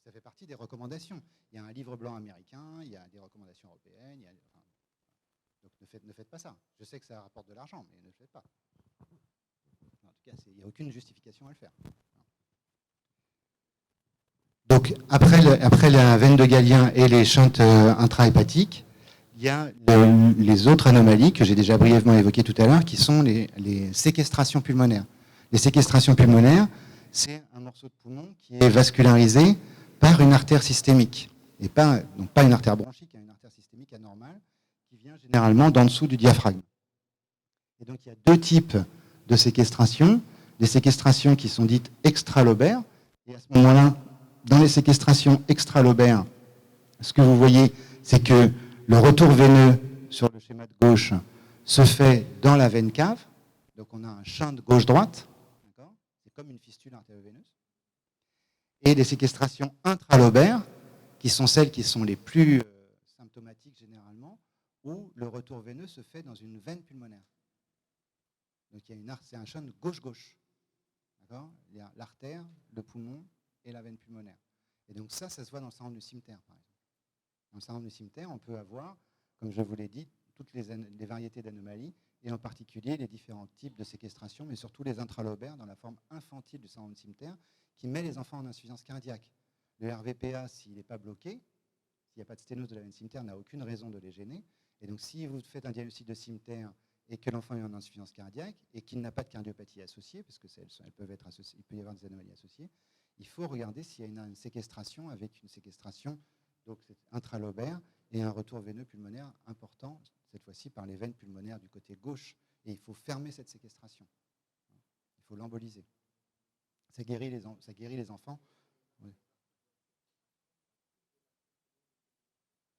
Ça fait partie des recommandations. Il y a un livre blanc américain, il y a des recommandations européennes. Donc ne faites pas ça. Je sais que ça rapporte de l'argent, mais ne le faites pas. En tout cas, il n'y a aucune justification à le faire. Donc, après la veine de Galien et les shunts intrahépatiques, il y a les autres anomalies que j'ai déjà brièvement évoquées tout à l'heure, qui sont les séquestrations pulmonaires. Les séquestrations pulmonaires, c'est un morceau de poumon qui est vascularisé par une artère systémique. Et donc pas une artère bronchique, une artère systémique anormale, qui vient généralement d'en dessous du diaphragme. Et donc, il y a deux types de séquestration. Des séquestrations qui sont dites extralobaires. Et à ce moment-là, dans les séquestrations extralobaires, ce que vous voyez, c'est que le retour veineux sur le schéma de gauche se fait dans la veine cave. Donc on a un shunt gauche-droite. C'est comme une fistule artério-veineuse. Et les séquestrations intralobaires, qui sont celles qui sont les plus symptomatiques généralement, où le retour veineux se fait dans une veine pulmonaire. Donc c'est un shunt gauche-gauche. Il y a l'artère, le poumon et la veine pulmonaire. Et donc ça se voit dans le syndrome du cimeterre, par exemple. Dans le syndrome du cimeterre, on peut avoir, comme je vous l'ai dit, toutes les variétés d'anomalies, et en particulier les différents types de séquestration, mais surtout les intralobaires dans la forme infantile du syndrome du cimeterre, qui met les enfants en insuffisance cardiaque. Le RVPA, s'il n'est pas bloqué, s'il n'y a pas de sténose de la veine cimeterre, n'a aucune raison de les gêner. Et donc si vous faites un diagnostic de cimeterre et que l'enfant est en insuffisance cardiaque et qu'il n'a pas de cardiopathie associée, parce que elles peuvent être associées, il peut y avoir des anomalies associées, il faut regarder s'il y a une séquestration avec une séquestration donc intralobaire et un retour veineux pulmonaire important, cette fois-ci par les veines pulmonaires du côté gauche. Et il faut fermer cette séquestration. Il faut l'emboliser. Ça guérit les enfants. Oui.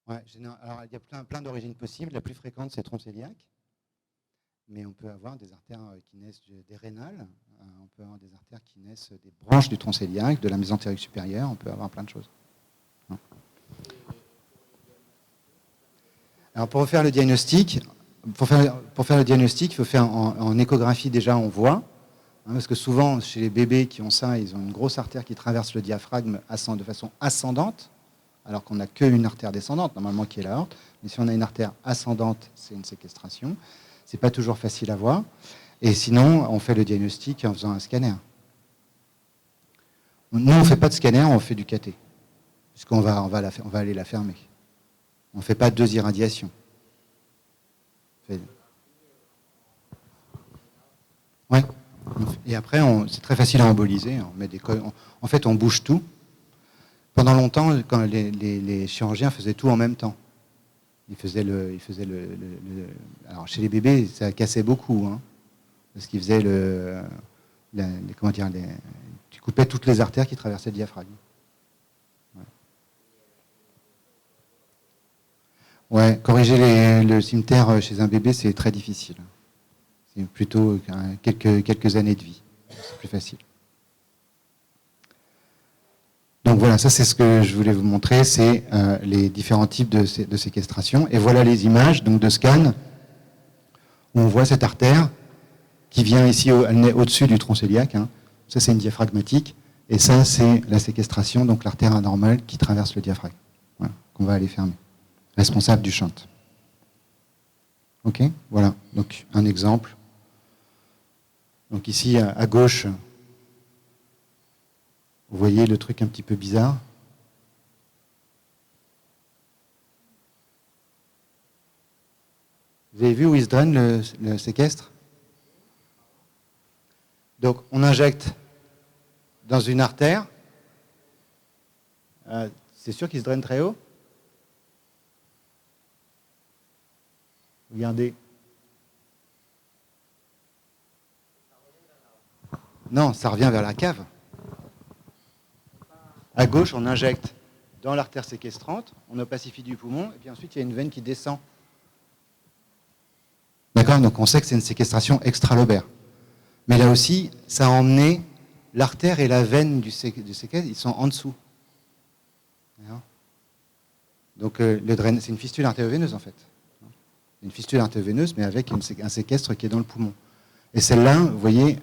Ouais, alors, il y a plein d'origines possibles. La plus fréquente, c'est tronc-cœliaque. Mais on peut avoir des artères qui naissent des rénales. On peut avoir des artères qui naissent des branches du tronc cœliaque, de la mésentérique supérieure. On peut avoir plein de choses. Alors pour faire le diagnostic, il faut faire en échographie déjà, on voit. Parce que souvent, chez les bébés qui ont ça, ils ont une grosse artère qui traverse le diaphragme de façon ascendante, alors qu'on n'a qu'une artère descendante, normalement, qui est l'aorte. Mais si on a une artère ascendante, c'est une séquestration. Ce n'est pas toujours facile à voir. Et sinon, on fait le diagnostic en faisant un scanner. Nous, on ne fait pas de scanner, on fait du cathé. Puisqu'on va aller la fermer. On ne fait pas 2 irradiations. Ouais. Et après, c'est très facile à emboliser. En fait, on bouge tout. Pendant longtemps, quand les chirurgiens faisaient tout en même temps. Ils faisaient alors, chez les bébés, ça cassait beaucoup. Parce qu'ils faisaient tu coupais toutes les artères qui traversaient le diaphragme. Ouais, corriger le cimeterre chez un bébé, c'est très difficile. C'est plutôt quelques années de vie. C'est plus facile. Donc voilà, ça c'est ce que je voulais vous montrer, c'est les différents types de séquestration. Et voilà les images donc, de scan où on voit cette artère qui vient ici, elle naît au-dessus du tronc cœliaque. Ça c'est une diaphragmatique. Et ça c'est la séquestration, donc l'artère anormale qui traverse le diaphragme. Voilà, qu'on va aller fermer. Responsable du shunt. Ok, voilà, donc un exemple. Donc ici, à gauche, vous voyez le truc un petit peu bizarre. Vous avez vu où il se draine le séquestre? Donc on injecte dans une artère. C'est sûr qu'il se draine très haut? Regardez. Non, ça revient vers la cave. À gauche, on injecte dans l'artère séquestrante, on opacifie du poumon, et puis ensuite il y a une veine qui descend. D'accord? Donc on sait que c'est une séquestration extralobaire. Mais là aussi, ça a emmené l'artère et la veine du séquestre, ils sont en dessous. Donc c'est une fistule artério-veineuse en fait. Une fistule artério-veineuse, mais avec un séquestre qui est dans le poumon. Et celle-là, vous voyez,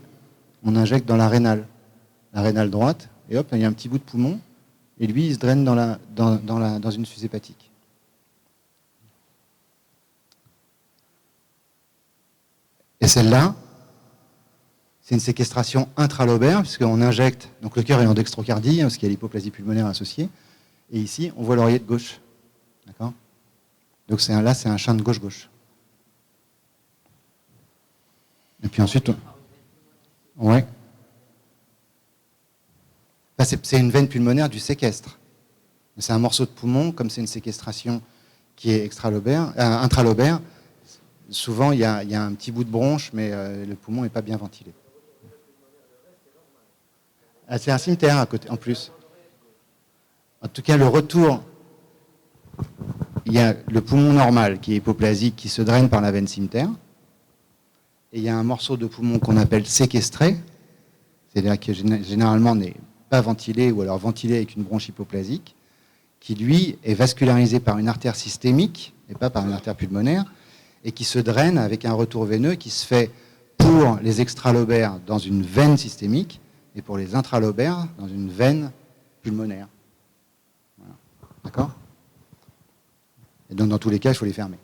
on injecte dans la rénale droite, et hop, il y a un petit bout de poumon, et lui, il se draine dans une suce hépatique. Et celle-là, c'est une séquestration intralobaire, puisqu'on injecte, donc le cœur est en dextrocardie, parce qu'il y a l'hypoplasie pulmonaire associée, et ici, on voit l'oreiller de gauche. D'accord? Donc là, c'est un shunt gauche-gauche. Et puis ensuite, ouais. C'est une veine pulmonaire du séquestre. C'est un morceau de poumon, comme c'est une séquestration qui est intralobaire. Souvent, il y a un petit bout de bronche, mais le poumon n'est pas bien ventilé. C'est un cimeterre à côté, en plus. En tout cas, le retour, il y a le poumon normal qui est hypoplasique, qui se draine par la veine cimeterre. Et il y a un morceau de poumon qu'on appelle séquestré, c'est-à-dire que généralement n'est pas ventilé ou alors ventilé avec une bronche hypoplasique, qui lui est vascularisé par une artère systémique et pas par une artère pulmonaire, et qui se draine avec un retour veineux qui se fait pour les extralobaires dans une veine systémique et pour les intralobaires dans une veine pulmonaire. Voilà. D'accord? Et donc dans tous les cas, il faut les fermer.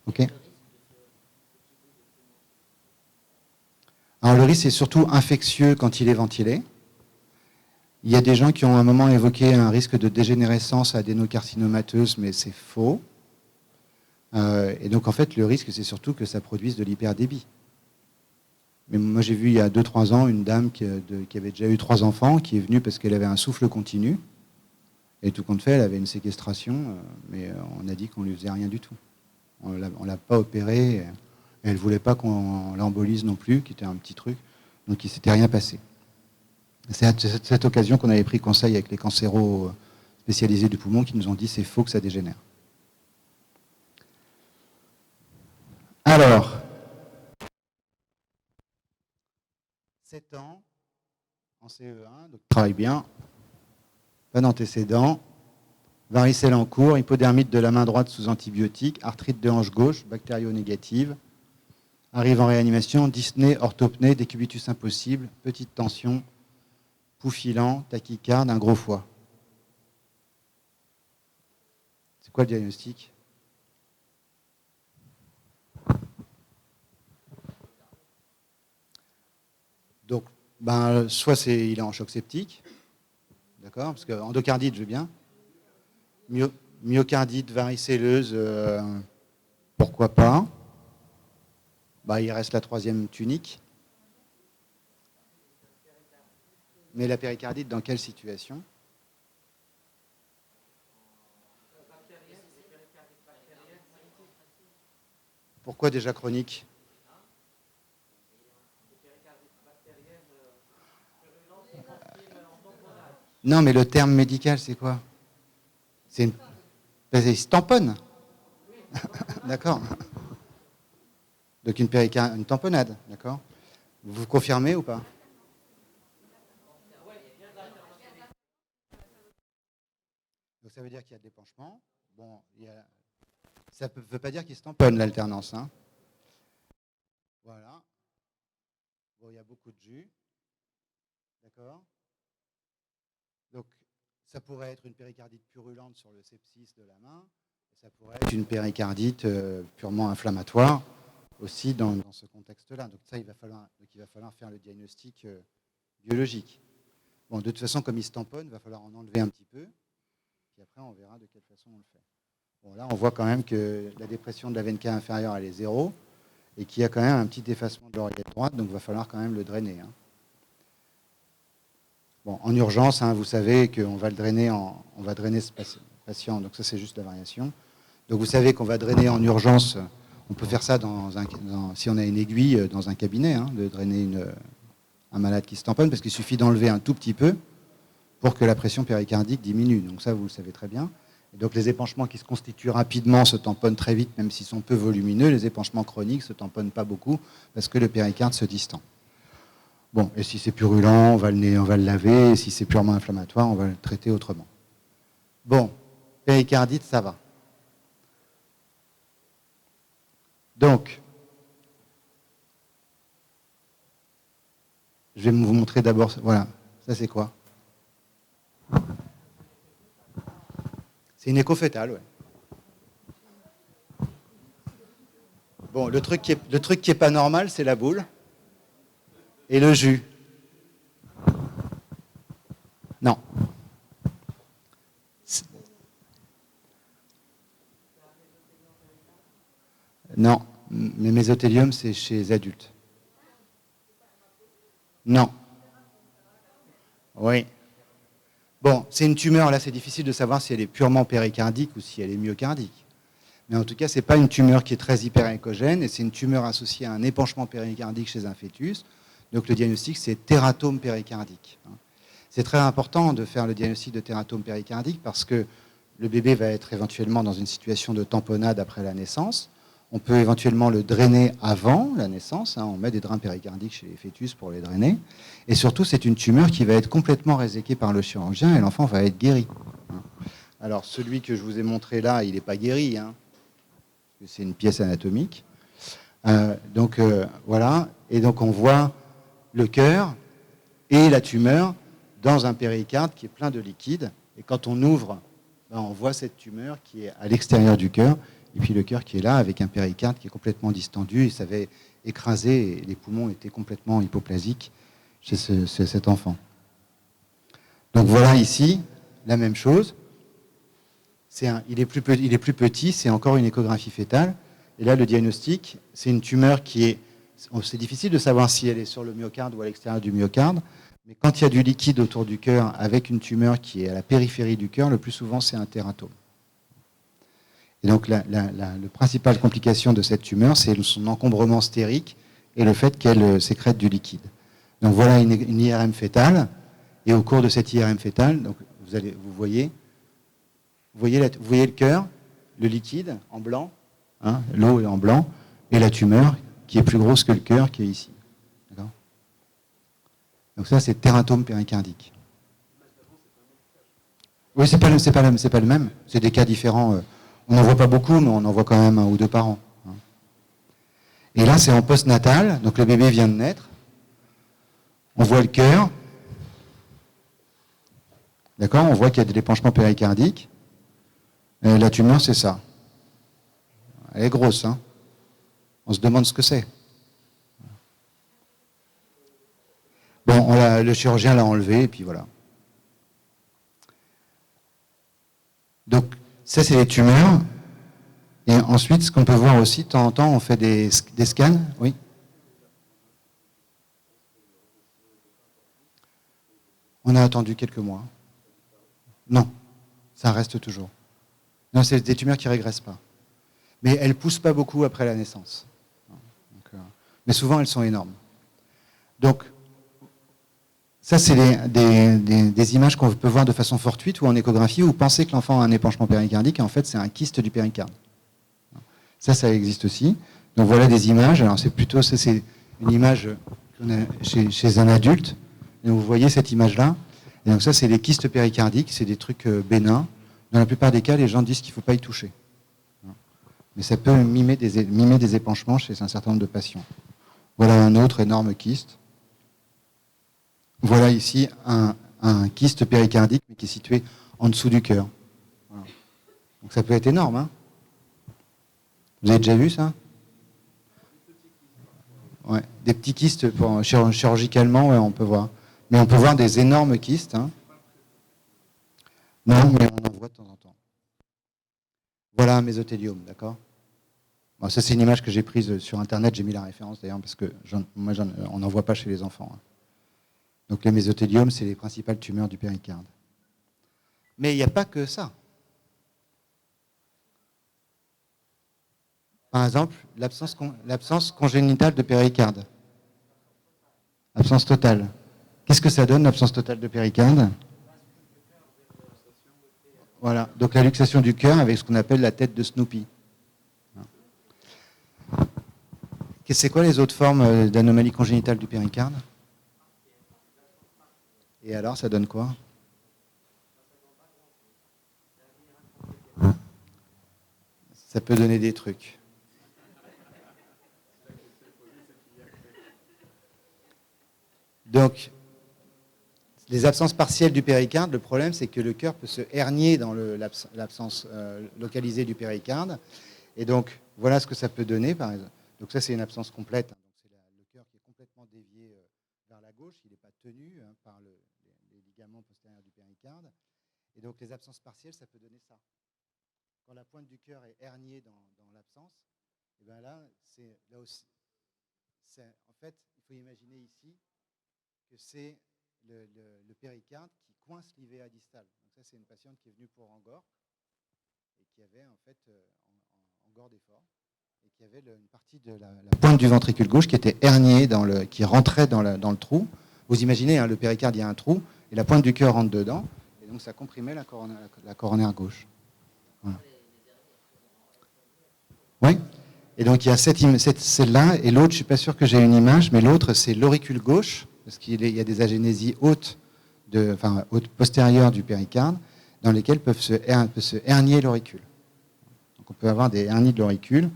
Ok? Alors le risque est surtout infectieux quand il est ventilé. Il y a des gens qui ont à un moment évoqué un risque de dégénérescence adénocarcinomateuse, mais c'est faux. Et donc en fait, le risque, c'est surtout que ça produise de l'hyperdébit. Mais moi, j'ai vu il y a 2-3 ans une dame qui avait déjà eu 3 enfants, qui est venue parce qu'elle avait un souffle continu. Et tout compte fait, elle avait une séquestration, mais on a dit qu'on ne lui faisait rien du tout. On ne l'a pas opérée. Et elle ne voulait pas qu'on l'embolise non plus, qui était un petit truc. Donc il ne s'était rien passé. C'est à cette occasion qu'on avait pris conseil avec les cancéros spécialisés du poumon qui nous ont dit c'est faux que ça dégénère. Alors, 7 ans en CE1, donc travaille bien, pas d'antécédents, varicelle en cours, hypodermite de la main droite sous antibiotiques, arthrite de hanche gauche, bactério-négative, arrive en réanimation, dyspnée, orthopnée, décubitus impossible, petite tension, pouls filant, tachycarde, un gros foie. C'est quoi le diagnostic ? Donc, soit il est en choc septique, d'accord, parce que endocardite, je veux bien. Myocardite varicelleuse, pourquoi pas. Il reste la 3e tunique. Mais la péricardite, dans quelle situation ? Pourquoi déjà chronique ? Non, mais le terme médical, c'est quoi ? Il se tamponne. D'accord. Donc une tamponnade, d'accord. Vous confirmez ou pas ? Donc ça veut dire qu'il y a de l'épanchement. Bon, ça ne veut pas dire qu'il se tamponne l'alternance. Hein. Voilà. Bon, il y a beaucoup de jus. D'accord. Donc ça pourrait être une péricardite purulente sur le sepsis de la main. Et ça pourrait être une péricardite purement inflammatoire aussi dans ce contexte-là. Donc ça, il va falloir faire le diagnostic biologique. Bon, de toute façon, comme il se tamponne, il va falloir en enlever un petit peu. Puis après, on verra de quelle façon on le fait. Bon, là, on voit quand même que la dépression de la veine cave inférieure, elle est 0 et qu'il y a quand même un petit effacement de l'oreillette droite, donc il va falloir quand même le drainer. Hein. Bon, en urgence, hein, vous savez qu'on va drainer ce patient, donc ça, c'est juste la variation. Donc vous savez qu'on va drainer en urgence, on peut faire ça si on a une aiguille dans un cabinet, hein, de drainer un malade qui se tamponne, parce qu'il suffit d'enlever un tout petit peu pour que la pression péricardique diminue. Donc ça, vous le savez très bien. Et donc les épanchements qui se constituent rapidement se tamponnent très vite, même s'ils sont peu volumineux. Les épanchements chroniques ne se tamponnent pas beaucoup parce que le péricarde se distend. Bon, et si c'est purulent, on va le laver. Et si c'est purement inflammatoire, on va le traiter autrement. Bon, péricardite, ça va. Donc, je vais vous montrer d'abord, voilà, ça c'est quoi ? C'est une écho fœtale, ouais. Bon, le truc qui est pas normal, c'est la boule et le jus. Non. Non, le mésothélium, c'est chez les adultes. Non. Oui. Bon, c'est une tumeur, là c'est difficile de savoir si elle est purement péricardique ou si elle est myocardique. Mais en tout cas, ce n'est pas une tumeur qui est très hyperéchogène, et c'est une tumeur associée à un épanchement péricardique chez un fœtus. Donc le diagnostic, c'est tératome péricardique. C'est très important de faire le diagnostic de tératome péricardique parce que le bébé va être éventuellement dans une situation de tamponnade après la naissance. On peut éventuellement le drainer avant la naissance. On met des drains péricardiques chez les fœtus pour les drainer. Et surtout, c'est une tumeur qui va être complètement réséquée par le chirurgien et l'enfant va être guéri. Alors, celui que je vous ai montré là, il n'est pas guéri. C'est une pièce anatomique. Voilà. Et donc, on voit le cœur et la tumeur dans un péricarde qui est plein de liquide. Et quand on ouvre, on voit cette tumeur qui est à l'extérieur du cœur. Et puis le cœur qui est là avec un péricarde qui est complètement distendu et ça avait écrasé et les poumons étaient complètement hypoplasiques chez cet enfant. Donc voilà ici la même chose. Il est plus petit, c'est encore une échographie fœtale. Et là le diagnostic, c'est une tumeur qui est c'est difficile de savoir si elle est sur le myocarde ou à l'extérieur du myocarde, mais quand il y a du liquide autour du cœur avec une tumeur qui est à la périphérie du cœur, le plus souvent c'est un tératome. Et donc la principale complication de cette tumeur, c'est son encombrement stérique et le fait qu'elle sécrète du liquide. Donc voilà une IRM fétale, et au cours de cette IRM fétale, donc vous voyez le cœur, le liquide en blanc, hein, l'eau est en blanc, et la tumeur qui est plus grosse que le cœur qui est ici. D'accord ? Donc ça c'est tératome péricardique. Oui, c'est pas le même, c'est des cas différents. On n'en voit pas beaucoup, mais on en voit quand même 1 ou 2 par an. Et là, c'est en postnatal, donc le bébé vient de naître. On voit le cœur. D'accord ? On voit qu'il y a des épanchements péricardiques. Et la tumeur, c'est ça. Elle est grosse, hein ? On se demande ce que c'est. Bon, le chirurgien l'a enlevé, et puis voilà. Donc, ça, c'est les tumeurs. Et ensuite, ce qu'on peut voir aussi, de temps en temps, on fait des scans. Oui. On a attendu quelques mois. Non, ça reste toujours. Non, c'est des tumeurs qui ne régressent pas. Mais elles ne poussent pas beaucoup après la naissance. Donc, mais souvent, elles sont énormes. Donc, ça, c'est des images qu'on peut voir de façon fortuite ou en échographie, où penser que l'enfant a un épanchement péricardique, et en fait, c'est un kyste du péricarde. Ça existe aussi. Donc voilà des images. Alors c'est une image qu'on a chez un adulte. Et vous voyez cette image-là. Et donc ça, c'est les kystes péricardiques. C'est des trucs bénins. Dans la plupart des cas, les gens disent qu'il ne faut pas y toucher. Mais ça peut mimer des épanchements chez un certain nombre de patients. Voilà un autre énorme kyste. Voilà ici un kyste péricardique, mais qui est situé en dessous du cœur. Voilà. Donc ça peut être énorme, hein. Vous avez déjà vu ça ? Ouais, des petits kystes chirurgicalement, ouais, on peut voir. Mais on peut voir des énormes kystes. Hein. Non, mais on en voit de temps en temps. Voilà un mésothéliome, d'accord ? Bon, ça, c'est une image que j'ai prise sur Internet. J'ai mis la référence d'ailleurs parce que on n'en voit pas chez les enfants. Hein. Donc les mésothéliums, c'est les principales tumeurs du péricarde. Mais il n'y a pas que ça. Par exemple, l'absence congénitale de péricarde. Absence totale. Qu'est-ce que ça donne, l'absence totale de péricarde ? Voilà, donc la luxation du cœur avec ce qu'on appelle la tête de Snoopy. C'est quoi les autres formes d'anomalie congénitale du péricarde ? Et alors, ça donne quoi ? Ça peut donner des trucs. Donc, les absences partielles du péricarde, le problème, c'est que le cœur peut se hernier dans l'absence localisée du péricarde. Et donc, voilà ce que ça peut donner, par exemple. Donc ça, c'est une absence complète. Donc, c'est le cœur qui est complètement dévié vers la gauche. Il n'est pas tenu par les ligaments postérieurs du péricarde. Et donc, les absences partielles, ça peut donner ça. Quand la pointe du cœur est herniée dans l'absence, et bien là aussi. En fait, il faut imaginer ici que c'est le péricarde qui coince l'IVA distale. Donc ça, c'est une patiente qui est venue pour Angor et qui avait en fait Angor d'effort et qui avait une partie de la pointe du ventricule gauche qui était herniée, qui rentrait dans le trou. Vous imaginez, hein, le péricarde, il y a un trou et la pointe du cœur rentre dedans et donc ça comprimait la coronaire gauche. Voilà. Oui. Et donc il y a celle-là et l'autre, je ne suis pas sûr que j'ai une image, mais l'autre c'est l'auricule gauche. Parce qu'il y a des agénésies hautes postérieures du péricarde dans lesquelles peut se hernier l'auricule. Donc on peut avoir des hernies de l'auricule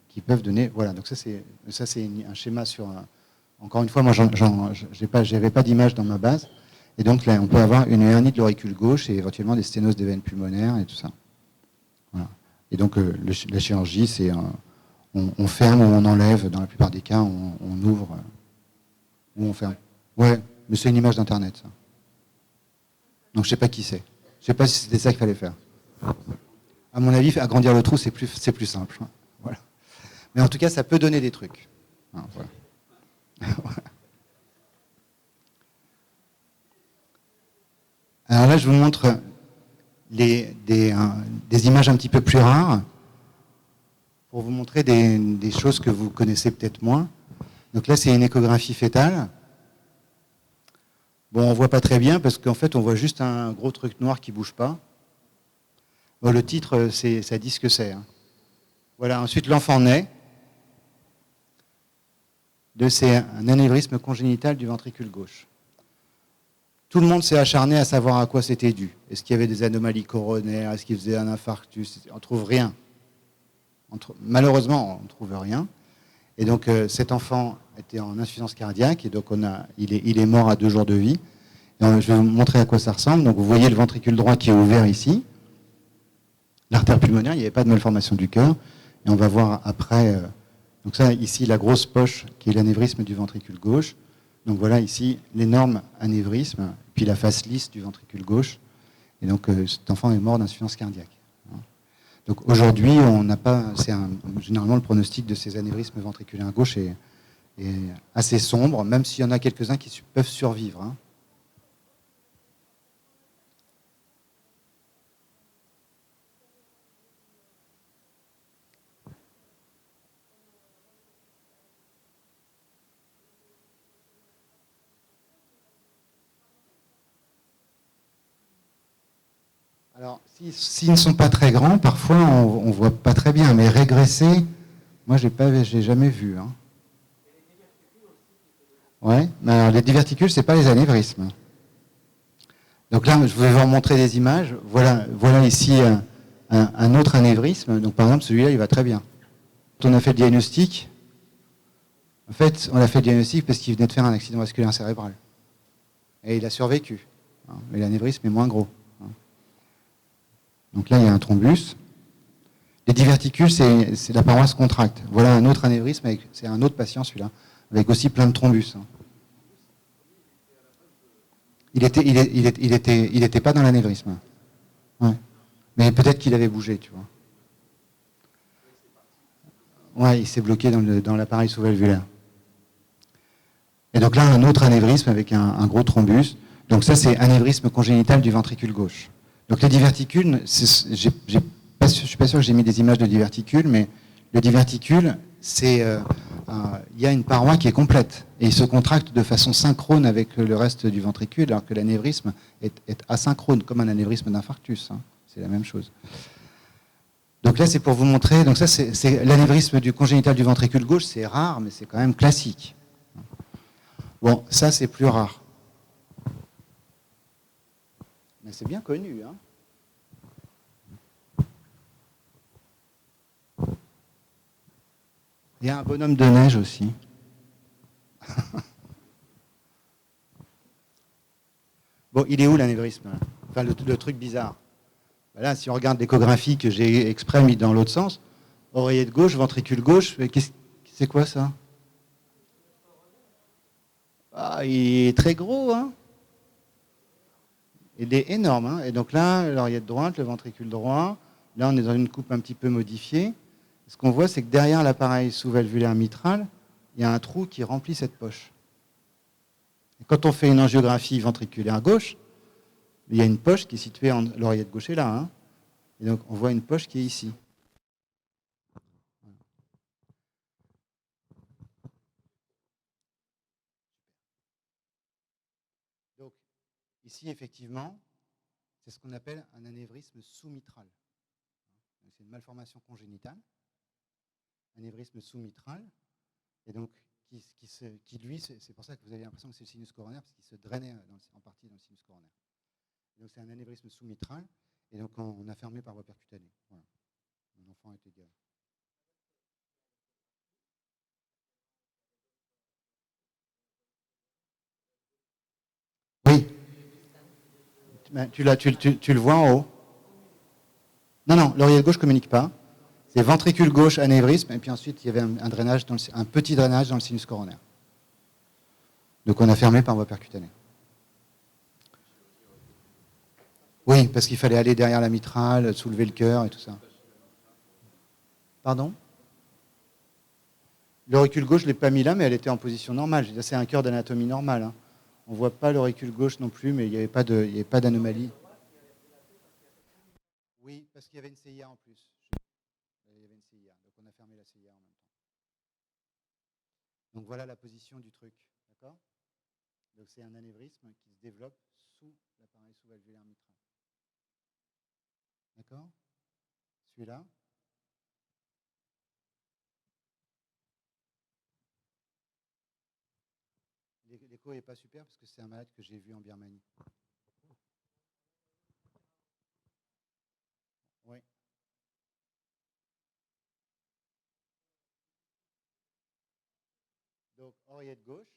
qui peuvent donner... Voilà, donc ça c'est un schéma sur... Encore une fois, moi j'avais pas d'image dans ma base. Et donc là, on peut avoir une hernie de l'auricule gauche et éventuellement des sténoses des veines pulmonaires et tout ça. Voilà. Et donc la chirurgie, c'est on ferme ou on enlève. Dans la plupart des cas, on ouvre ou on ferme. Ouais, mais c'est une image d'Internet, ça. Donc je ne sais pas qui c'est. Je ne sais pas si c'était ça qu'il fallait faire. À mon avis, agrandir le trou, c'est plus simple. Voilà. Mais en tout cas, ça peut donner des trucs. Voilà. Alors là, je vous montre des images un petit peu plus rares pour vous montrer des choses que vous connaissez peut-être moins. Donc là, c'est une échographie fœtale. Bon, on ne voit pas très bien parce qu'en fait, on voit juste un gros truc noir qui ne bouge pas. Bon, le titre, ça dit ce que c'est. Hein. Voilà, ensuite, l'enfant naît. C'est un anévrisme congénital du ventricule gauche. Tout le monde s'est acharné à savoir à quoi c'était dû. Est-ce qu'il y avait des anomalies coronaires? Est-ce qu'il faisait un infarctus? On ne trouve rien. Malheureusement, on ne trouve rien. Et donc, cet enfant était en insuffisance cardiaque, et donc il est mort à 2 jours de vie. Et je vais vous montrer à quoi ça ressemble. Donc, vous voyez le ventricule droit qui est ouvert ici. L'artère pulmonaire, il n'y avait pas de malformation du cœur. Et on va voir après. Donc ça, ici, la grosse poche qui est l'anévrisme du ventricule gauche. Donc voilà, ici, l'énorme anévrisme, puis la face lisse du ventricule gauche. Et donc, cet enfant est mort d'insuffisance cardiaque. Donc aujourd'hui, on n'a pas. Généralement, le pronostic de ces anévrismes ventriculaires gauche est assez sombre, même s'il y en a quelques-uns qui peuvent survivre. Hein. Alors, s'ils ne sont pas très grands, parfois on ne voit pas très bien, mais régresser, moi je n'ai jamais vu. Hein. Ouais, mais alors les diverticules, ce n'est pas les anévrismes. Donc là, je vais vous montrer des images. Voilà ici un autre anévrisme. Donc par exemple, celui-là, il va très bien. Quand on a fait le diagnostic, en fait, on a fait le diagnostic parce qu'il venait de faire un accident vasculaire cérébral. Et il a survécu. Mais l'anévrisme est moins gros. Donc là, il y a un thrombus. Les diverticules, c'est la paroi se contracte. Voilà un autre anévrisme, c'est un autre patient celui-là, avec aussi plein de thrombus. Il était pas dans l'anévrisme. Ouais. Mais peut-être qu'il avait bougé, tu vois. Ouais, il s'est bloqué dans l'appareil sous-valvulaire. Et donc là, un autre anévrisme avec un gros thrombus. Donc ça, c'est anévrisme congénital du ventricule gauche. Donc les diverticules, je ne suis pas sûr que j'ai mis des images de diverticules, mais le diverticule, il y a une paroi qui est complète et il se contracte de façon synchrone avec le reste du ventricule, alors que l'anévrisme est asynchrone, comme un anévrisme d'infarctus. Hein. C'est la même chose. Donc là, c'est pour vous montrer. Donc ça, c'est l'anévrisme du congénital du ventricule gauche, c'est rare, mais c'est quand même classique. Bon, ça, c'est plus rare. Mais c'est bien connu. Hein. Il y a un bonhomme de neige aussi. Bon, il est où l'anévrisme? Enfin, le truc bizarre. Là, si on regarde l'échographie que j'ai exprès mis dans l'autre sens, oreiller de gauche, ventricule gauche, c'est quoi ça? Ah, il est très gros, hein? Il est énorme, hein? Et donc là, l'oreillette droite, le ventricule droit, là, on est dans une coupe un petit peu modifiée. Ce qu'on voit, c'est que derrière l'appareil sous-valvulaire mitral, il y a un trou qui remplit cette poche. Et quand on fait une angiographie ventriculaire gauche, il y a une poche qui est située en l'oreillette gauche est là. Hein? Et donc, on voit une poche qui est ici. Donc, ici, effectivement, c'est ce qu'on appelle un anévrisme sous-mitral. C'est une malformation congénitale, anévrisme sous-mitral, et donc qui lui, c'est pour ça que vous avez l'impression que c'est le sinus coronaire, parce qu'il se drainait en partie dans le sinus coronaire. Et donc c'est un anévrisme sous-mitral, et donc on a fermé par voie percutanée. Voilà. Mon enfant est égal. Oui, tu le vois en haut. Non, l'oreillette gauche ne communique pas. C'est ventricule gauche, anévrisme, et puis ensuite il y avait un drainage, un petit drainage dans le sinus coronaire. Donc on a fermé par voie percutanée. Oui, parce qu'il fallait aller derrière la mitrale, soulever le cœur et tout ça. Pardon? L'auricule gauche, je ne l'ai pas mis là, mais elle était en position normale. C'est un cœur d'anatomie normale. Hein. On ne voit pas l'auricule gauche non plus, mais il n'y avait pas d'anomalie. Oui, parce qu'il y avait une CIA en plus. Il y avait une CIA, donc on a fermé la CIA en même temps. Donc voilà la position du truc. D'accord ? Donc c'est un anévrisme qui se développe sous l'appareil sous-valvulaire mitral. D'accord ? Celui-là. L'écho n'est pas super parce que c'est un malade que j'ai vu en Birmanie. Oui. Donc oreillette gauche,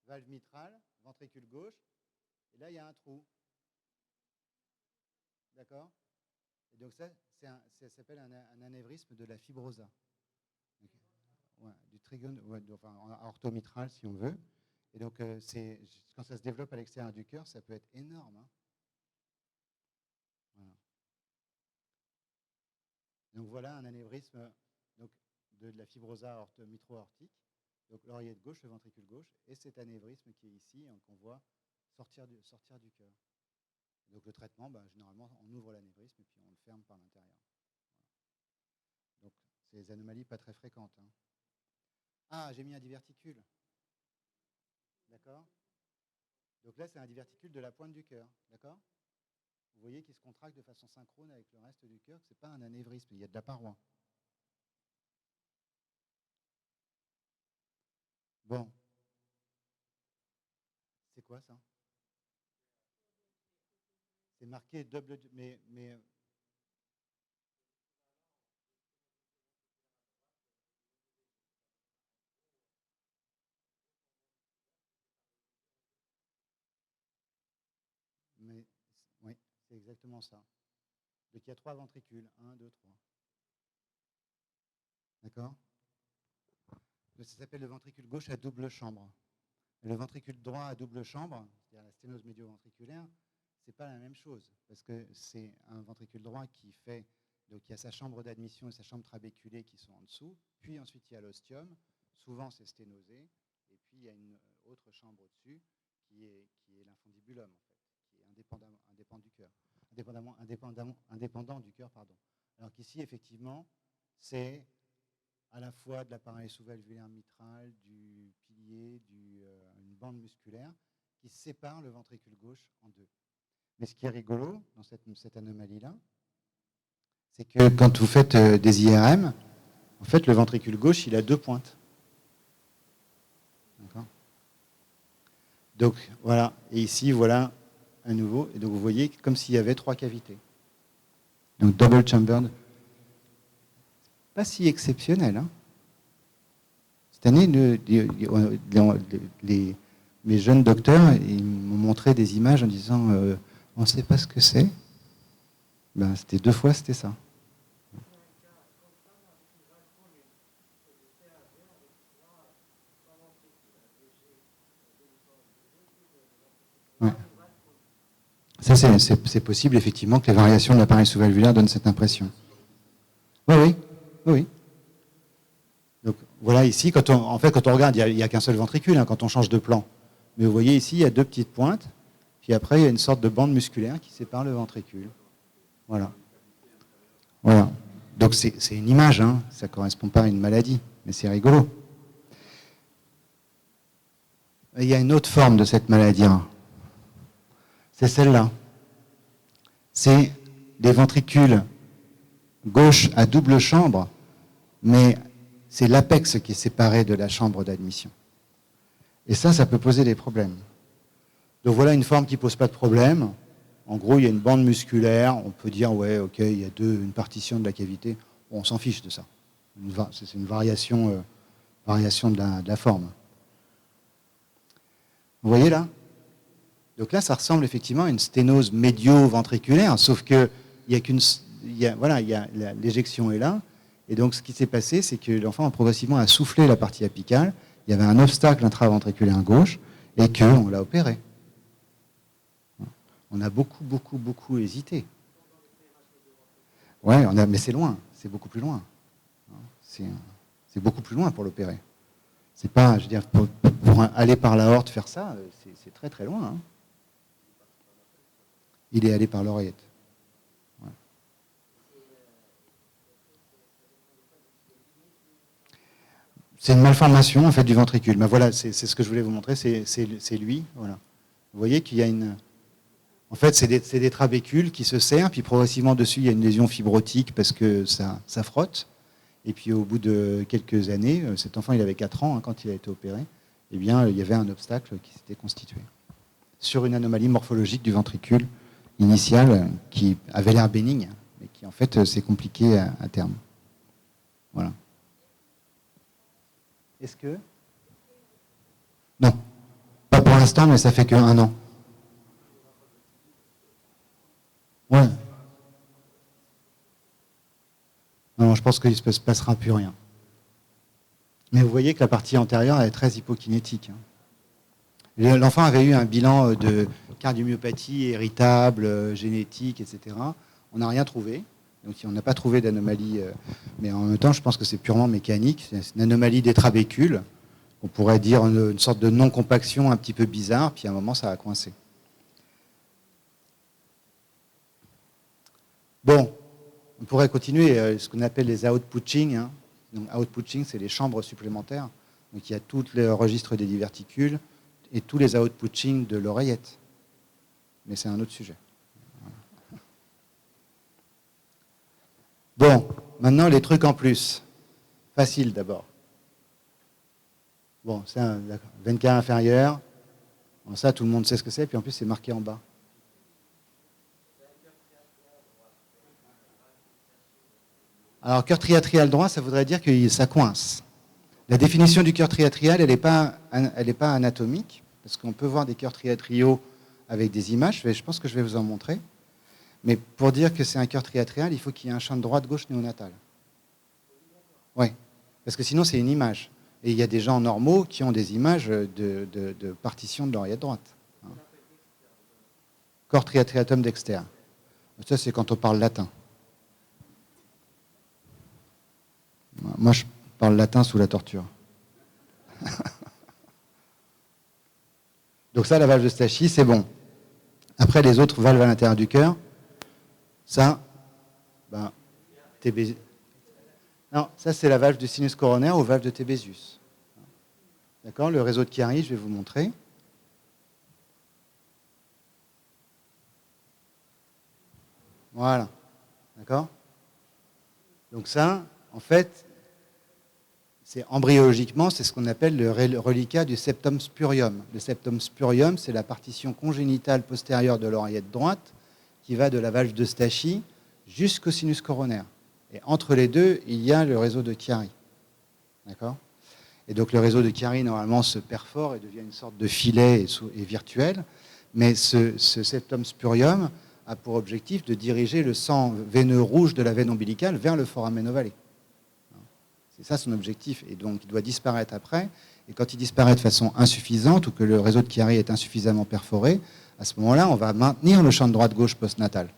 valve mitrale, ventricule gauche, et là il y a un trou. D'accord ? Et donc ça s'appelle un anévrisme de la fibrosa. Okay. Ouais, du trigone, ouais, enfin orthomitral si on veut. Et donc quand ça se développe à l'extérieur du cœur, ça peut être énorme. Hein. Voilà. Donc voilà un anévrisme donc, de la fibrosa mitro-aortique. Donc l'oreillette gauche, le ventricule gauche, et cet anévrisme qui est ici, hein, qu'on voit sortir du cœur. Donc le traitement, généralement, on ouvre l'anévrisme et puis on le ferme par l'intérieur. Voilà. Donc c'est des anomalies pas très fréquentes. Hein. Ah, j'ai mis un diverticule. D'accord ? Donc là, c'est un diverticule de la pointe du cœur. D'accord ? Vous voyez qu'il se contracte de façon synchrone avec le reste du cœur, que ce n'est pas un anévrisme, il y a de la paroi. Bon. C'est quoi ça ? C'est marqué double... Mais oui, c'est exactement ça. Donc il y a 3 ventricules. 1, 2, 3. D'accord ? Ça s'appelle le ventricule gauche à double chambre. Le ventricule droit à double chambre, c'est-à-dire la sténose médio-ventriculaire, ce n'est pas la même chose, parce que c'est un ventricule droit qui fait, donc il y a sa chambre d'admission et sa chambre trabéculée qui sont en dessous, puis ensuite il y a l'ostium, souvent c'est sténosé, et puis il y a une autre chambre au-dessus qui est l'infundibulum, en fait, qui est indépendant du cœur, indépendant du cœur, pardon. Alors qu'ici, effectivement, c'est à la fois de l'appareil sous-valvulaire mitral, du pilier, une bande musculaire qui sépare le ventricule gauche en deux. Mais ce qui est rigolo dans cette anomalie-là, c'est que quand vous faites des IRM, en fait, le ventricule gauche, il a 2 pointes. D'accord ? Donc, voilà. Et ici, voilà à nouveau. Et donc, vous voyez comme s'il y avait 3 cavités. Donc, double chambered. Pas si exceptionnel, hein ? Cette année, mes jeunes docteurs ils m'ont montré des images en disant on ne sait pas ce que c'est. C'était 2 fois, c'était ça. Ouais. Ça, c'est possible, effectivement, que les variations de l'appareil sous-valvulaire donnent cette impression. Oui. Donc, voilà ici, quand on regarde, il n'y a qu'un seul ventricule hein, quand on change de plan. Mais vous voyez ici, il y a 2 petites pointes. Puis après, il y a une sorte de bande musculaire qui sépare le ventricule. Voilà. Donc c'est une image, hein. Ça ne correspond pas à une maladie, mais c'est rigolo. Et il y a une autre forme de cette maladie. Hein. C'est celle-là. C'est des ventricules gauche à double chambre, mais c'est l'apex qui est séparé de la chambre d'admission. Et ça peut poser des problèmes. Donc voilà une forme qui ne pose pas de problème. En gros, il y a une bande musculaire. On peut dire, ouais, ok, il y a une partition de la cavité. On s'en fiche de ça. C'est une variation de la forme. Vous voyez là ? Donc là, ça ressemble effectivement à une sténose médio-ventriculaire, sauf que l'éjection est là. Et donc, ce qui s'est passé, c'est que l'enfant progressivement a soufflé la partie apicale. Il y avait un obstacle intraventriculaire gauche et qu'on l'a opéré. On a beaucoup hésité. Ouais, mais c'est loin, c'est beaucoup plus loin. C'est beaucoup plus loin pour l'opérer. C'est pas, je veux dire, pour aller par l'aorte faire ça, c'est très très loin. Hein. Il est allé par l'oreillette. Ouais. C'est une malformation en fait du ventricule. Mais voilà, c'est ce que je voulais vous montrer, c'est lui. Voilà. Vous voyez qu'il y a une... En fait, c'est des trabécules qui se serrent, puis progressivement dessus, il y a une lésion fibrotique parce que ça frotte. Et puis au bout de quelques années, cet enfant, il avait 4 ans hein, quand il a été opéré, eh bien, il y avait un obstacle qui s'était constitué sur une anomalie morphologique du ventricule initial qui avait l'air bénigne, mais qui en fait s'est compliqué à terme. Voilà. Est-ce que... Non, pas pour l'instant, mais ça fait qu'1 an. Ouais. Non, je pense qu'il ne se passera plus rien. Mais vous voyez que la partie antérieure elle est très hypokinétique. L'enfant avait eu un bilan de cardiomyopathie héritable, génétique, etc. On n'a rien trouvé. Donc on n'a pas trouvé d'anomalie. Mais en même temps, je pense que c'est purement mécanique. C'est une anomalie des trabécules. On pourrait dire une sorte de non-compaction un petit peu bizarre. Puis à un moment, ça a coincé. Bon, on pourrait continuer ce qu'on appelle les outputching. Hein. Donc outputching, c'est les chambres supplémentaires. Donc il y a tout le registre des diverticules et tous les outputching de l'oreillette. Mais c'est un autre sujet. Bon, maintenant les trucs en plus. Facile d'abord. Bon, c'est un veine cave inférieure. Bon, ça, tout le monde sait ce que c'est. Puis en plus, c'est marqué en bas. Alors, cœur triatrial droit, ça voudrait dire que ça coince. La définition du cœur triatrial, elle n'est pas anatomique, parce qu'on peut voir des cœurs triatriaux avec des images. Je pense que je vais vous en montrer. Mais pour dire que c'est un cœur triatrial, il faut qu'il y ait un champ de droite-gauche néonatal. Oui, parce que sinon, c'est une image. Et il y a des gens normaux qui ont des images de partition de l'oreillette droite. Hein. Cor triatriatum dexter. Ça, c'est quand on parle latin. Moi, je parle latin sous la torture. Donc ça, la valve de Stachy, c'est bon. Après, les autres valves à l'intérieur du cœur, ça, ben, non, ça c'est la valve du sinus coronaire ou valve de Tébésius. D'accord? Le réseau de Chiari, je vais vous montrer. Voilà. D'accord? Donc ça, en fait, c'est embryologiquement, c'est ce qu'on appelle le reliquat du septum spurium. Le septum spurium, c'est la partition congénitale postérieure de l'oreillette droite qui va de la valve de Stachy jusqu'au sinus coronaire. Et entre les deux, il y a le réseau de Chiari. D'accord? Et donc le réseau de Chiari, normalement, se perfore et devient une sorte de filet et virtuel. Mais ce septum spurium a pour objectif de diriger le sang veineux rouge de la veine ombilicale vers le foramen ovale. C'est ça son objectif. Et donc il doit disparaître après. Et quand il disparaît de façon insuffisante ou que le réseau de Chiari est insuffisamment perforé, à ce moment-là, on va maintenir le champ de droite-gauche postnatal.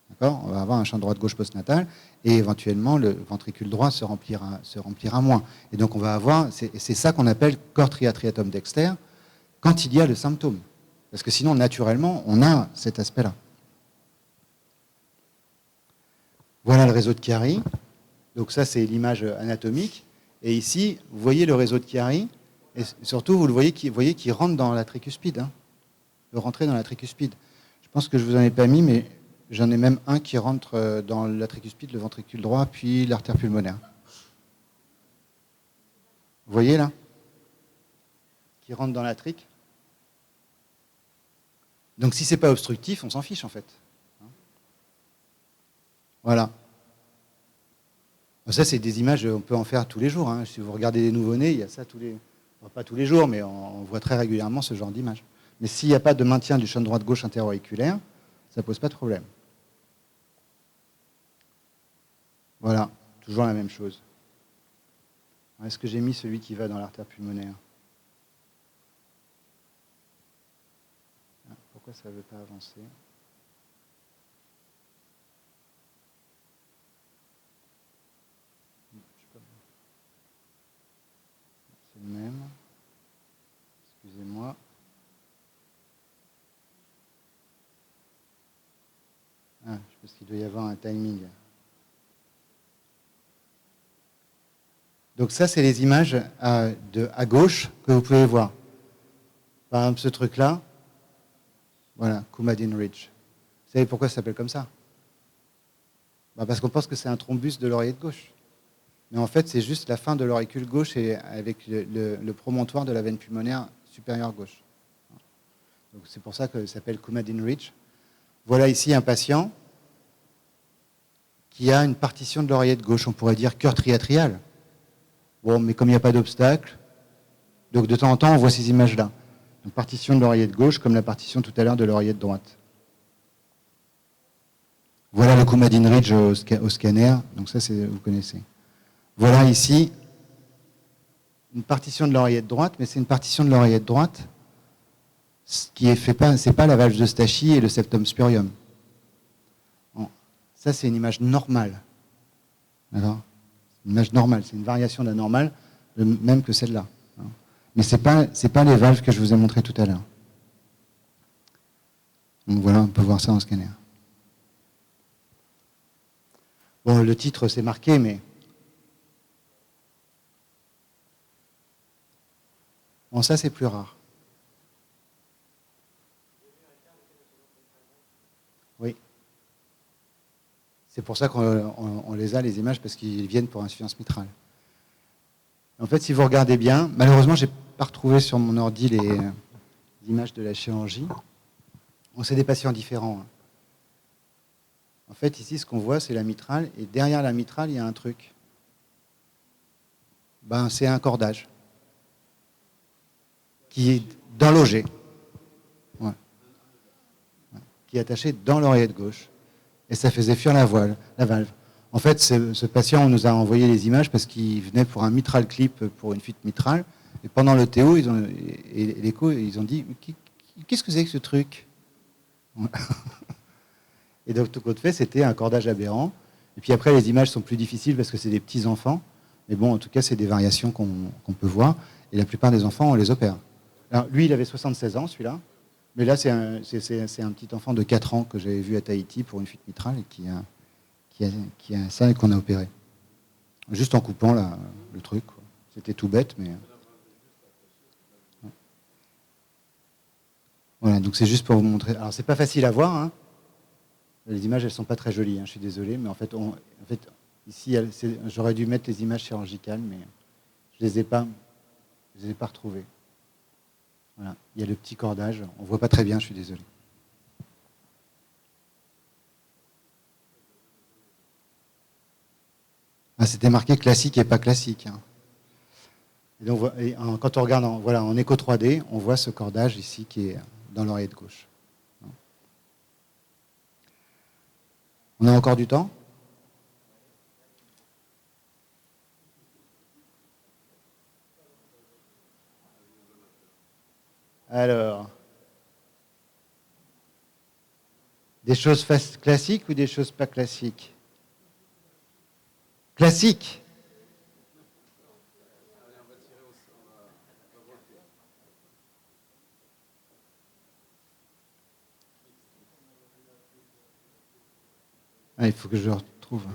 D'accord? On va avoir un champ de droite-gauche postnatal et éventuellement le ventricule droit se remplira moins. Et donc on va avoir, c'est ça qu'on appelle cor triatriatum dexter quand il y a le symptôme. Parce que sinon, naturellement, on a cet aspect-là. Voilà le réseau de Chiari. Donc ça, c'est l'image anatomique. Et ici, vous voyez le réseau de Chiari. Et surtout, vous le voyez qu'il rentre dans la tricuspide. Hein. Il peut rentrer dans la tricuspide. Je pense que je ne vous en ai pas mis, mais j'en ai même un qui rentre dans la tricuspide, le ventricule droit, puis l'artère pulmonaire. Vous voyez là? Qui rentre dans la trique. Donc si ce n'est pas obstructif, on s'en fiche en fait. Voilà. Ça, c'est des images, on peut en faire tous les jours. Hein. Si vous regardez les nouveau-nés, il y a ça tous les... Pas tous les jours, mais on voit très régulièrement ce genre d'image. Mais s'il n'y a pas de maintien du champ de droite-gauche intero-auriculaire, ça ne pose pas de problème. Voilà, toujours la même chose. Est-ce que j'ai mis celui qui va dans l'artère pulmonaire? Pourquoi ça ne veut pas avancer? C'est même. Excusez-moi. Ah, je pense qu'il doit y avoir un timing. Donc ça, c'est les images à gauche que vous pouvez voir. Par exemple, ce truc-là, voilà, Coumadin Ridge. Vous savez pourquoi ça s'appelle comme ça? Parce qu'on pense que c'est un thrombus de l'oreillette gauche. Mais en fait, c'est juste la fin de l'auricule gauche et avec le promontoire de la veine pulmonaire supérieure gauche. Donc c'est pour ça que ça s'appelle Coumadin Ridge. Voilà ici un patient qui a une partition de l'oreillette gauche, on pourrait dire cœur triatrial. Bon, mais comme il n'y a pas d'obstacle, donc de temps en temps, on voit ces images-là. Une partition de l'oreillette gauche, comme la partition tout à l'heure de l'oreillette droite. Voilà le Coumadin Ridge au scanner, donc ça, vous connaissez. Voilà ici une partition de l'oreillette droite, mais c'est une partition de l'oreillette droite qui est fait pas, c'est pas la valve de Stachy et le septum spurium. Bon, ça, c'est une image normale. D'accord ? Une image normale, c'est une variation de la normale, même que celle-là. Mais c'est pas les valves que je vous ai montrées tout à l'heure. Donc voilà, on peut voir ça en scanner. Bon, le titre, c'est marqué, mais... Bon, ça, c'est plus rare. Oui. C'est pour ça qu'on les a, les images, parce qu'ils viennent pour insuffisance mitrale. En fait, si vous regardez bien, malheureusement, je n'ai pas retrouvé sur mon ordi les images de la chirurgie. Bon, c'est des patients différents. En fait, ici, ce qu'on voit, c'est la mitrale, et derrière la mitrale, il y a un truc. C'est un cordage qui est dans l'OG, qui est attaché dans l'oreillette gauche, et ça faisait fuir la valve. En fait, ce patient, on nous a envoyé les images parce qu'il venait pour un mitral clip pour une fuite mitrale, et pendant le TO et l'écho, ils ont dit « Qu'est-ce que c'est que ce truc ?» Et donc, tout compte fait, c'était un cordage aberrant. Et puis après, les images sont plus difficiles parce que c'est des petits-enfants. Mais bon, en tout cas, c'est des variations qu'on peut voir. Et la plupart des enfants, on les opère. Alors, lui, il avait 76 ans, celui-là. Mais là, c'est un petit enfant de 4 ans que j'avais vu à Tahiti pour une fuite mitrale et qui a ça et qu'on a opéré. Juste en coupant le truc. C'était tout bête, mais... Voilà, donc c'est juste pour vous montrer. Alors, c'est pas facile à voir, hein. Les images, elles sont pas très jolies, hein, je suis désolé, mais en fait ici, j'aurais dû mettre les images chirurgicales, mais je les ai pas retrouvées. Voilà, il y a le petit cordage, on voit pas très bien, je suis désolé. C'était marqué classique et pas classique. Hein. Et donc, quand on regarde en écho 3D, on voit ce cordage ici qui est dans l'oreillette gauche. On a encore du temps? Alors, des choses classiques ou des choses pas classiques? Classiques. Il faut que je le retrouve.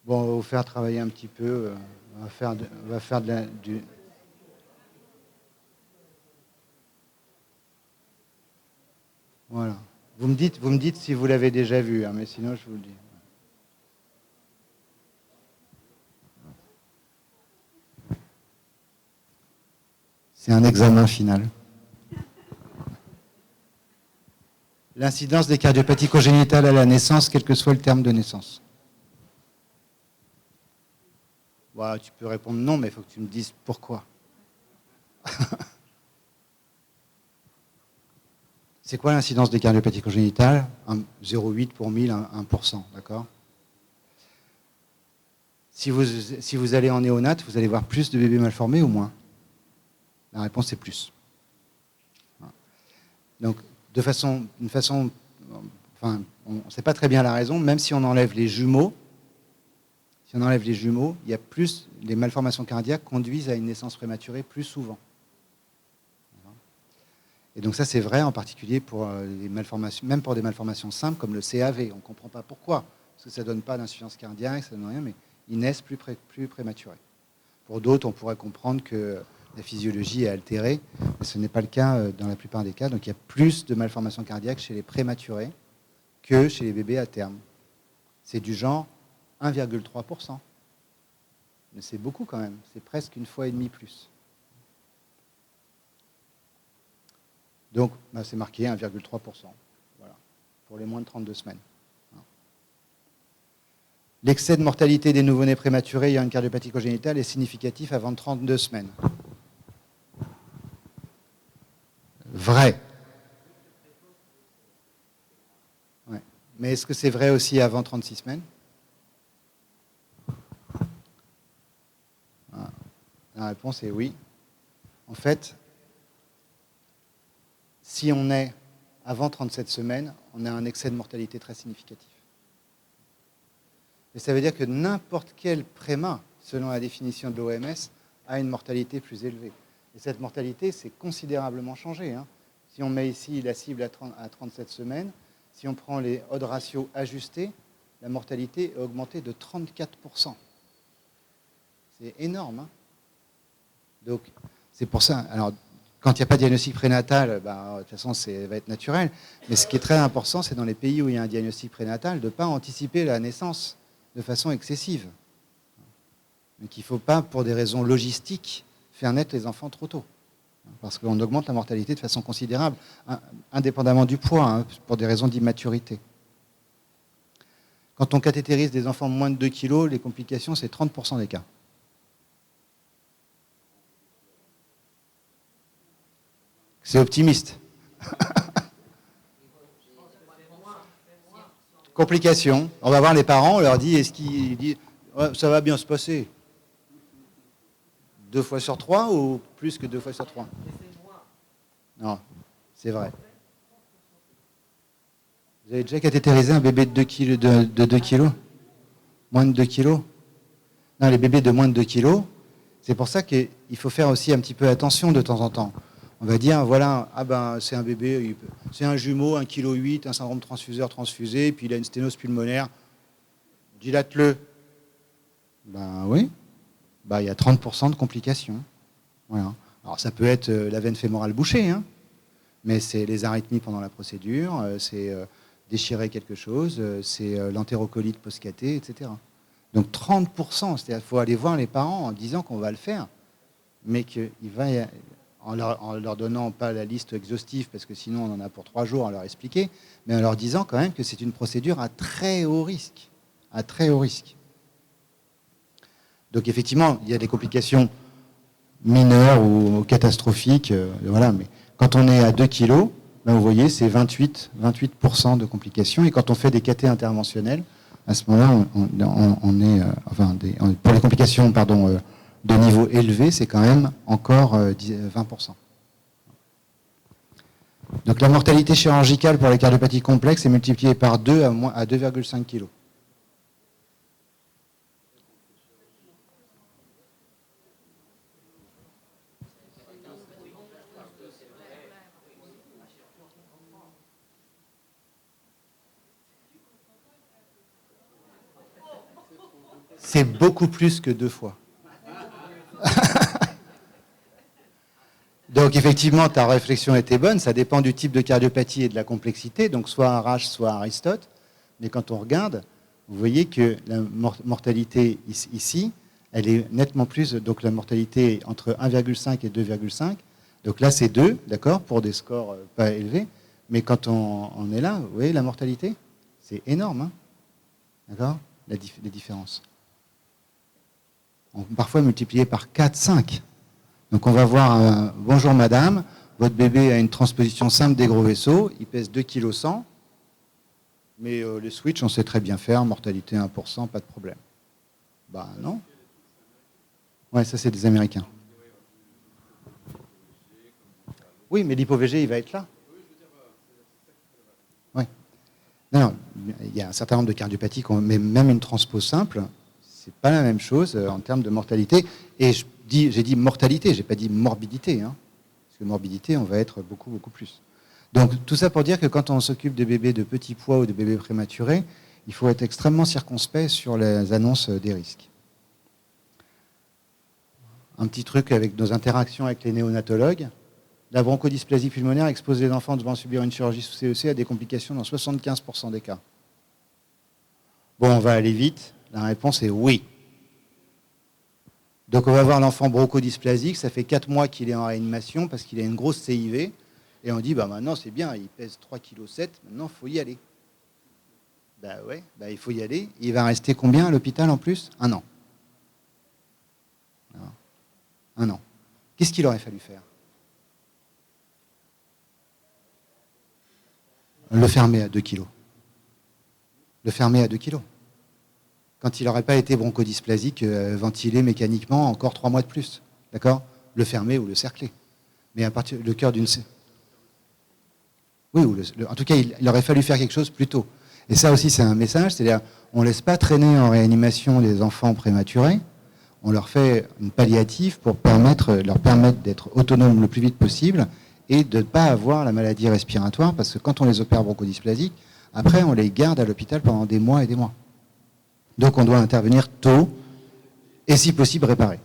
Bon, on va vous faire travailler un petit peu. On va faire du... Voilà. Vous me dites si vous l'avez déjà vu, hein, mais sinon je vous le dis. C'est un examen final. L'incidence des cardiopathies congénitales à la naissance, quel que soit le terme de naissance. Voilà, tu peux répondre non, mais il faut que tu me dises pourquoi. C'est quoi l'incidence des cardiopathies congénitales? 0,8 pour 1000, 1%, d'accord? Si vous allez en néonat, vous allez voir plus de bébés mal formés ou moins? La réponse est plus. Donc, enfin, on ne sait pas très bien la raison, même si on enlève les jumeaux, il y a plus, les malformations cardiaques conduisent à une naissance prématurée plus souvent. Et donc ça, c'est vrai en particulier pour les malformations, même pour des malformations simples comme le CAV. On ne comprend pas pourquoi, parce que ça ne donne pas d'insuffisance cardiaque, ça ne donne rien, mais ils naissent plus prématurés. Pour d'autres, on pourrait comprendre que la physiologie est altérée, mais ce n'est pas le cas dans la plupart des cas. Donc il y a plus de malformations cardiaques chez les prématurés que chez les bébés à terme. C'est du genre 1,3%. Mais c'est beaucoup quand même, c'est presque une fois et demie plus. Donc c'est marqué 1,3%, voilà, pour les moins de 32 semaines. L'excès de mortalité des nouveau-nés prématurés ayant une cardiopathie congénitale est significatif avant 32 semaines. Vrai. Ouais. Mais est-ce que c'est vrai aussi avant 36 semaines? La réponse est oui. En fait, si on est avant 37 semaines, on a un excès de mortalité très significatif. Et ça veut dire que n'importe quel préma, selon la définition de l'OMS, a une mortalité plus élevée. Et cette mortalité, c'est considérablement changé. Si on met ici la cible à 37 semaines, si on prend les odds ratios ajustés, la mortalité est augmentée de 34%. C'est énorme. Donc, c'est pour ça. Alors, quand il n'y a pas de diagnostic prénatal, de toute façon, ça va être naturel. Mais ce qui est très important, c'est dans les pays où il y a un diagnostic prénatal, de ne pas anticiper la naissance de façon excessive. Donc, il ne faut pas, pour des raisons logistiques, faire naître les enfants trop tôt. Parce qu'on augmente la mortalité de façon considérable, indépendamment du poids, pour des raisons d'immaturité. Quand on cathétérise des enfants de moins de 2 kg, les complications, c'est 30% des cas. C'est optimiste. Complications. On va voir les parents, on leur dit, est-ce qu'ils disent, ouais, ça va bien se passer? 2 fois sur 3 ou plus que 2 fois sur 3? Non, c'est vrai. Vous avez déjà cathétérisé un bébé de 2 kg, de 2 kilos? Moins de 2 kilos? Non, les bébés de moins de 2 kilos, c'est pour ça qu'il faut faire aussi un petit peu attention de temps en temps. On va dire, voilà, c'est un bébé, c'est un jumeau, 1,8 kg, un syndrome transfuseur transfusé, puis il a une sténose pulmonaire. Dilate-le. Oui. Il y a 30% de complications. Voilà. Alors ça peut être la veine fémorale bouchée, mais c'est les arythmies pendant la procédure, c'est déchirer quelque chose, c'est l'entérocolite post-cathée, etc. Donc 30%, c'est-à-dire qu'il faut aller voir les parents en disant qu'on va le faire, mais qu'il va y en leur donnant pas la liste exhaustive, parce que sinon on en a pour 3 jours à leur expliquer, mais en leur disant quand même que c'est une procédure à très haut risque. À très haut risque. Donc effectivement, il y a des complications mineures ou catastrophiques, voilà, mais quand on est à 2 kg, vous voyez, c'est 28% de complications, et quand on fait des cathés interventionnels, à ce moment-là, on est, pour les complications, de niveau élevé, c'est quand même encore 20%. Donc la mortalité chirurgicale pour les cardiopathies complexes est multipliée par 2 à 2,5 kg. C'est beaucoup plus que 2 fois. Donc effectivement, ta réflexion était bonne, ça dépend du type de cardiopathie et de la complexité, donc soit Arrache, soit Aristote. Mais quand on regarde, vous voyez que la mortalité ici, elle est nettement plus, donc la mortalité est entre 1,5 et 2,5. Donc là, c'est 2, d'accord, pour des scores pas élevés. Mais quand on est là, vous voyez la mortalité, c'est énorme, d'accord, les différences. Parfois multiplié par 4, 5. Donc on va voir, bonjour madame, votre bébé a une transposition simple des gros vaisseaux, il pèse 2,1 kg, mais les switches on sait très bien faire, mortalité 1%, pas de problème. Bah non. Ouais, ça c'est des Américains. Oui, mais l'hypo-VG, il va être là. Oui. Non, il y a un certain nombre de cardiopathies, mais même une transpo simple, c'est pas la même chose en termes de mortalité. Et j'ai dit mortalité, j'ai pas dit morbidité. Hein, parce que morbidité, on va être beaucoup, beaucoup plus. Donc tout ça pour dire que quand on s'occupe de bébés de petit poids ou de bébés prématurés, il faut être extrêmement circonspect sur les annonces des risques. Un petit truc avec nos interactions avec les néonatologues. La bronchodysplasie pulmonaire expose les enfants devant subir une chirurgie sous CEC à des complications dans 75% des cas. Bon, on va aller vite. La réponse est oui. Donc on va voir l'enfant bronchodysplasique, ça fait 4 mois qu'il est en réanimation parce qu'il a une grosse CIV. Et on dit, bah maintenant c'est bien, il pèse 3,7 kg, maintenant il faut y aller. Bah ouais, bah, il faut y aller. Il va rester combien à l'hôpital en plus? 1 an. 1 an. Qu'est-ce qu'il aurait fallu faire? Le fermer à 2 kg. Le fermer à 2 kg. Quand il n'aurait pas été bronchodysplasique, ventilé mécaniquement encore 3 mois de plus. D'accord? Le fermer ou le cercler. Mais à partir le cœur d'une... Oui, en tout cas, il aurait fallu faire quelque chose plus tôt. Et ça aussi, c'est un message, c'est-à-dire on ne laisse pas traîner en réanimation les enfants prématurés, on leur fait une palliative pour leur permettre d'être autonomes le plus vite possible et de ne pas avoir la maladie respiratoire, parce que quand on les opère bronchodysplasiques, après on les garde à l'hôpital pendant des mois et des mois. Donc on doit intervenir tôt et si possible réparer.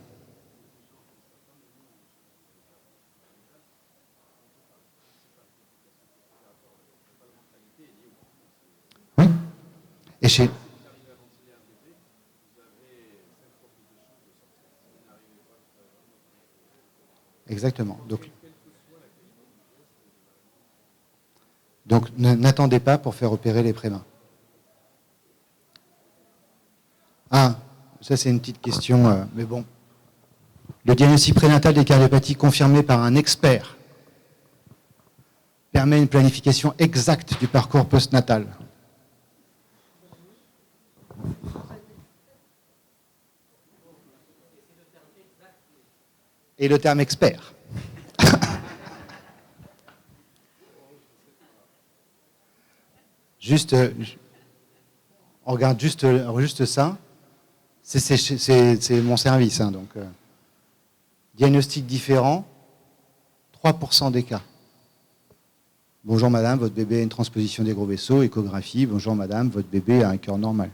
Oui. Et chez... Exactement. Donc n'attendez pas pour faire opérer les prémains. Ah, ça c'est une petite question, mais bon. Le diagnostic prénatal des cardiopathies confirmé par un expert permet une planification exacte du parcours postnatal. Et le terme expert. On regarde juste ça. C'est mon service. Hein, donc, diagnostic différent, 3% des cas. Bonjour madame, votre bébé a une transposition des gros vaisseaux, échographie. Bonjour madame, votre bébé a un cœur normal.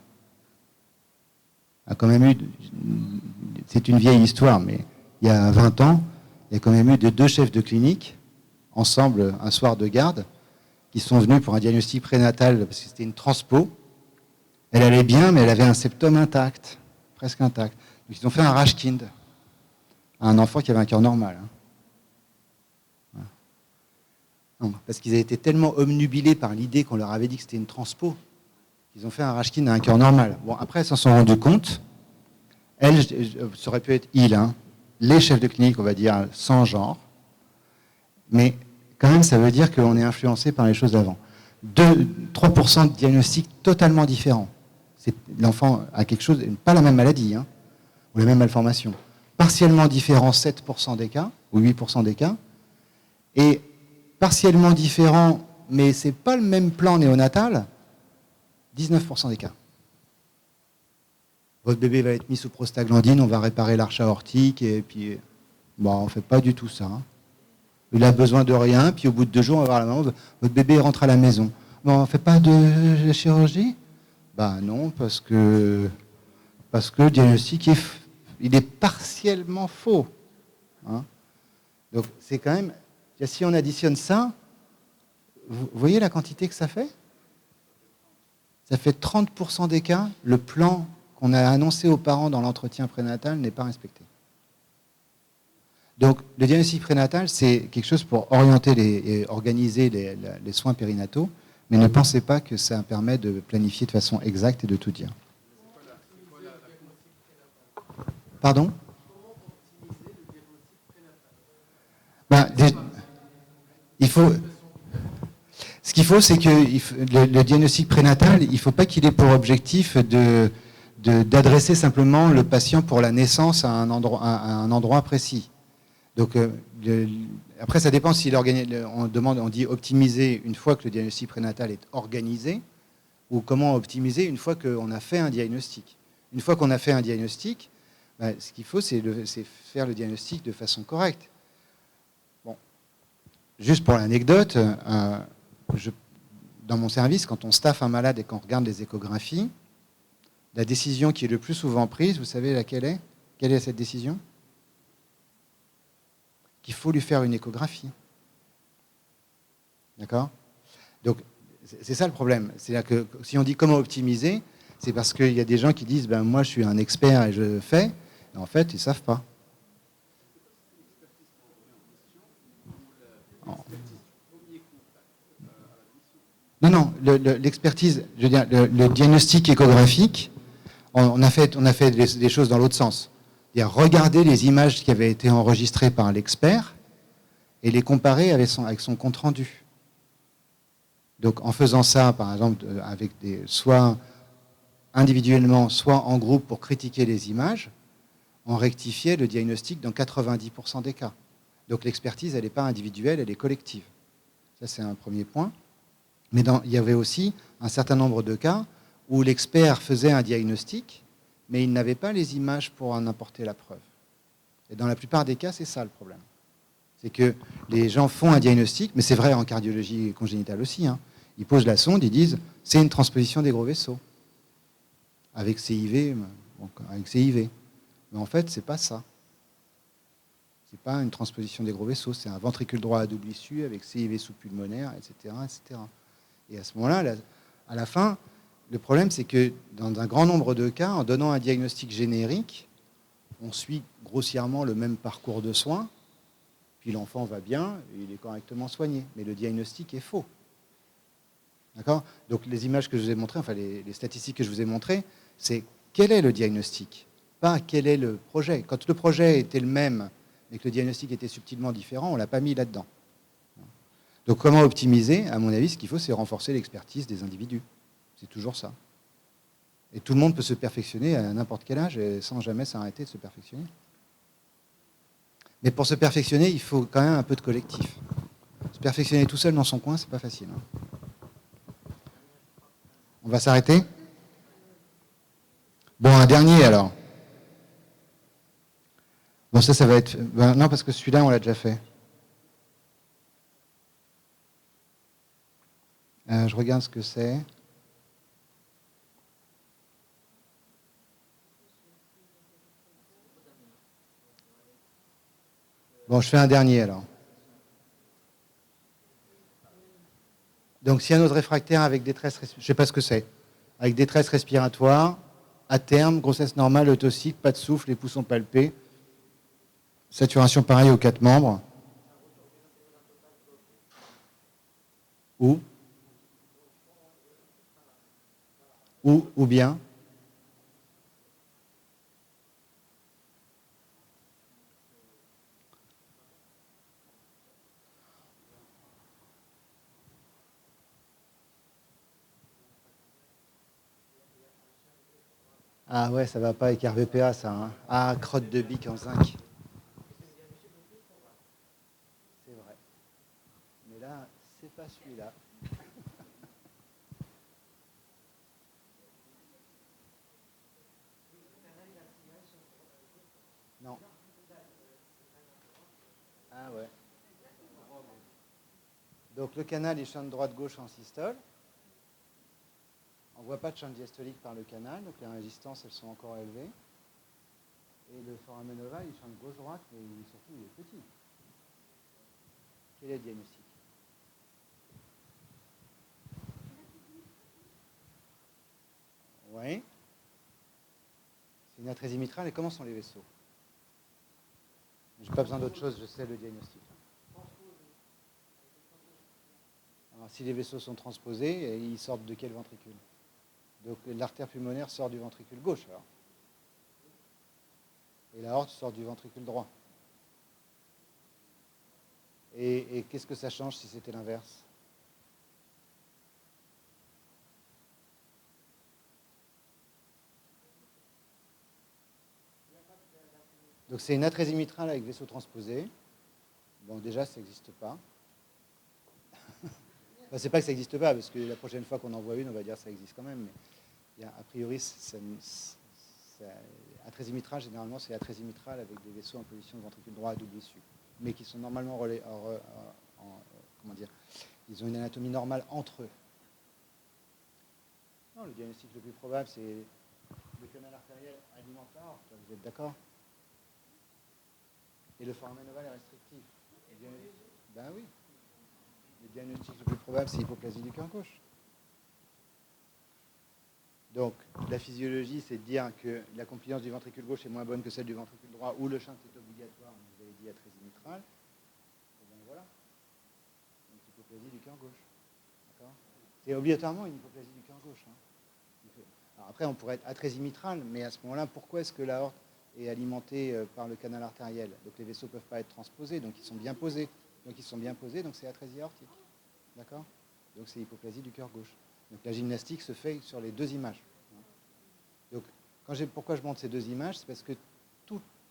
A quand même eu, c'est une vieille histoire, mais il y a 20 ans, il y a quand même eu 2 chefs de clinique, ensemble un soir de garde, qui sont venus pour un diagnostic prénatal, parce que c'était une transpo. Elle allait bien, mais elle avait un septum intact, presque intact. Donc ils ont fait un Rashkind à un enfant qui avait un cœur normal. Hein. Non, parce qu'ils avaient été tellement omnubilés par l'idée qu'on leur avait dit que c'était une transpo, qu'ils ont fait un Rashkind à un cœur normal. Bon, après, ils s'en sont rendus compte. Elle, ça aurait pu être il, hein. Les chefs de clinique, on va dire, sans genre. Mais quand même, ça veut dire qu'on est influencé par les choses d'avant. 3% de diagnostics totalement différents. L'enfant a quelque chose, pas la même maladie, hein, ou la même malformation. Partiellement différent, 7% des cas, ou 8% des cas. Et partiellement différent, mais ce n'est pas le même plan néonatal, 19% des cas. Votre bébé va être mis sous prostaglandine, on va réparer l'arche aortique, et puis, bon, on ne fait pas du tout ça. Hein. Il a besoin de rien, puis au bout de 2 jours, on va voir la maman, votre bébé rentre à la maison. Bon, on ne fait pas de chirurgie? Ben non, parce que le diagnostic, il est partiellement faux. Hein. Donc c'est quand même, si on additionne ça, vous voyez la quantité que ça fait? Ça fait 30% des cas, le plan qu'on a annoncé aux parents dans l'entretien prénatal n'est pas respecté. Donc, le diagnostic prénatal, c'est quelque chose pour orienter et organiser les soins périnataux, mais ne pensez pas que ça permet de planifier de façon exacte et de tout dire. Pardon? Ben, ce qu'il faut, c'est que le diagnostic prénatal, il ne faut pas qu'il ait pour objectif de d'adresser simplement le patient pour la naissance à un endroit précis. Donc, après, ça dépend si on dit optimiser une fois que le diagnostic prénatal est organisé, ou comment optimiser une fois qu'on a fait un diagnostic. Une fois qu'on a fait un diagnostic, ce qu'il faut, c'est faire le diagnostic de façon correcte. Bon. Juste pour l'anecdote, dans mon service, quand on staffe un malade et qu'on regarde les échographies, la décision qui est le plus souvent prise, vous savez laquelle est ? Quelle est cette décision ? Qu'il faut lui faire une échographie. D'accord ? Donc, c'est ça le problème. C'est-à-dire que si on dit comment optimiser, c'est parce qu'il y a des gens qui disent moi je suis un expert et je fais, et en fait ils ne savent pas. Non, l'expertise, je veux dire, le diagnostic échographique, on a fait des choses dans l'autre sens. C'est-à-dire regarder les images qui avaient été enregistrées par l'expert et les comparer avec son compte rendu. Donc en faisant ça, par exemple, avec soit individuellement, soit en groupe pour critiquer les images, on rectifiait le diagnostic dans 90% des cas. Donc l'expertise, elle n'est pas individuelle, elle est collective. Ça, c'est un premier point. Mais il y avait aussi un certain nombre de cas où l'expert faisait un diagnostic, mais il n'avait pas les images pour en apporter la preuve. Et dans la plupart des cas, c'est ça le problème. C'est que les gens font un diagnostic, mais c'est vrai en cardiologie congénitale aussi. Ils posent la sonde, ils disent c'est une transposition des gros vaisseaux avec CIV, Mais en fait, c'est pas ça. C'est pas une transposition des gros vaisseaux, c'est un ventricule droit à double issue avec CIV sous-pulmonaire, etc., etc. Et à ce moment-là, à la fin, le problème, c'est que dans un grand nombre de cas, en donnant un diagnostic générique, on suit grossièrement le même parcours de soins, puis l'enfant va bien, et il est correctement soigné. Mais le diagnostic est faux. D'accord ? Donc les images que je vous ai montrées, enfin les statistiques que je vous ai montrées, c'est quel est le diagnostic, pas quel est le projet. Quand le projet était le même, mais que le diagnostic était subtilement différent, on ne l'a pas mis là-dedans. Donc comment optimiser ? À mon avis, ce qu'il faut, c'est renforcer l'expertise des individus. C'est toujours ça. Et tout le monde peut se perfectionner à n'importe quel âge et sans jamais s'arrêter de se perfectionner. Mais pour se perfectionner, il faut quand même un peu de collectif. Se perfectionner tout seul dans son coin, c'est pas facile. On va s'arrêter ? Bon, un dernier alors. Bon, ça va être... non, parce que celui-là, on l'a déjà fait. Je regarde ce que c'est. Bon, je fais un dernier alors. Donc, si un autre réfractaire avec détresse respiratoire, je ne sais pas ce que c'est, avec détresse respiratoire, à terme, grossesse normale, autocycle, pas de souffle, les pouls sont palpés, saturation pareille aux 4 membres. Ou bien ah ouais, ça va pas avec RVPA ça. Ah, crotte de bique en zinc. C'est vrai. Mais là, c'est pas celui-là. Non. Ah ouais. Donc le canal, il chante droite-gauche en systole. On ne voit pas de chant diastolique par le canal, donc les résistances, elles sont encore élevées. Et le foramen ovale, il chante gauche-droite, mais surtout, il est petit. Quel est le diagnostic ? Oui. C'est une atrésie mitrale, et comment sont les vaisseaux ? Je n'ai pas besoin d'autre chose, je sais le diagnostic. Alors, si les vaisseaux sont transposés, ils sortent de quel ventricule ? Donc l'artère pulmonaire sort du ventricule gauche, alors. Et l'aorte sort du ventricule droit. Et qu'est-ce que ça change si c'était l'inverse ? Donc c'est une atrésie mitrale avec vaisseau transposé. Bon, déjà, ça n'existe pas. Enfin, c'est pas que ça n'existe pas, parce que la prochaine fois qu'on en voit une, on va dire que ça existe quand même. Mais il y a, a priori, atrésie mitrale, généralement, c'est atrésie mitrale avec des vaisseaux en position de ventricule droit à double issue, mais qui sont normalement comment dire, ils ont une anatomie normale entre eux. Non, le diagnostic le plus probable, c'est le canal artériel alimente l'aorte, vous êtes d'accord? Et le foramen ovale est restrictif. Ben oui. Le diagnostic le plus probable, c'est hypoplasie du cœur gauche. Donc, la physiologie, c'est de dire que la compliance du ventricule gauche est moins bonne que celle du ventricule droit, ou le shunt est obligatoire, vous avez dit atrésie mitrale. Et bien voilà. Donc, hypoplasie du cœur gauche. D'accord? C'est obligatoirement une hypoplasie du cœur gauche. Hein. Alors après, on pourrait être atrésie mitrale, mais à ce moment-là, pourquoi est-ce que l'aorte est alimentée par le canal artériel? Donc les vaisseaux ne peuvent pas être transposés, donc ils sont bien posés. Donc c'est atrésie aortique. D'accord? Donc c'est hypoplasie du cœur gauche. Donc la gymnastique se fait sur les deux images. Donc pourquoi je montre ces deux images? C'est parce que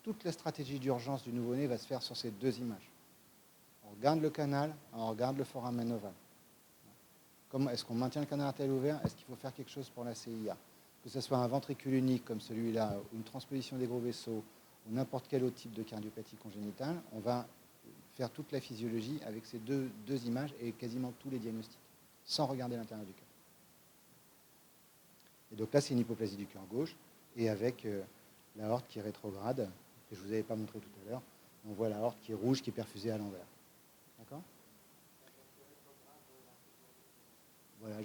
toute la stratégie d'urgence du nouveau-né va se faire sur ces deux images. On regarde le canal, on regarde le foramen ovale. Comment est-ce qu'on maintient le canal artériel ouvert? Est-ce qu'il faut faire quelque chose pour la CIA? Que ce soit un ventricule unique comme celui-là, ou une transposition des gros vaisseaux, ou n'importe quel autre type de cardiopathie congénitale, on va faire toute la physiologie avec ces deux images et quasiment tous les diagnostics, sans regarder l'intérieur du cœur. Et donc là, c'est une hypoplasie du cœur gauche, et avec l'aorte qui est rétrograde, que je ne vous avais pas montré tout à l'heure, on voit l'aorte qui est rouge, qui est perfusée à l'envers. D'accord? Voilà,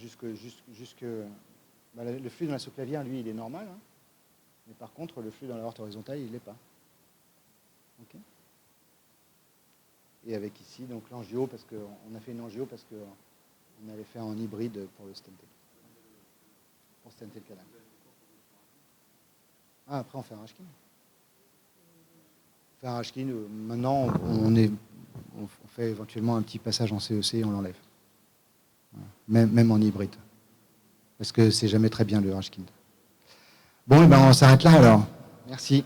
le flux dans la sous-clavière, lui, il est normal, hein, mais par contre, le flux dans l'aorte horizontale, il ne l'est pas. Ok? Et avec ici, donc l'angio, parce qu'on a fait une angio parce qu'on allait faire en hybride pour le stenter. Pour stenter le canal. Ah, après on fait un Rashkin. On fait un Rashkin, maintenant on fait éventuellement un petit passage en CEC et on l'enlève. Voilà. Même en hybride. Parce que c'est jamais très bien le Rashkin. Bon, et ben on s'arrête là alors. Merci.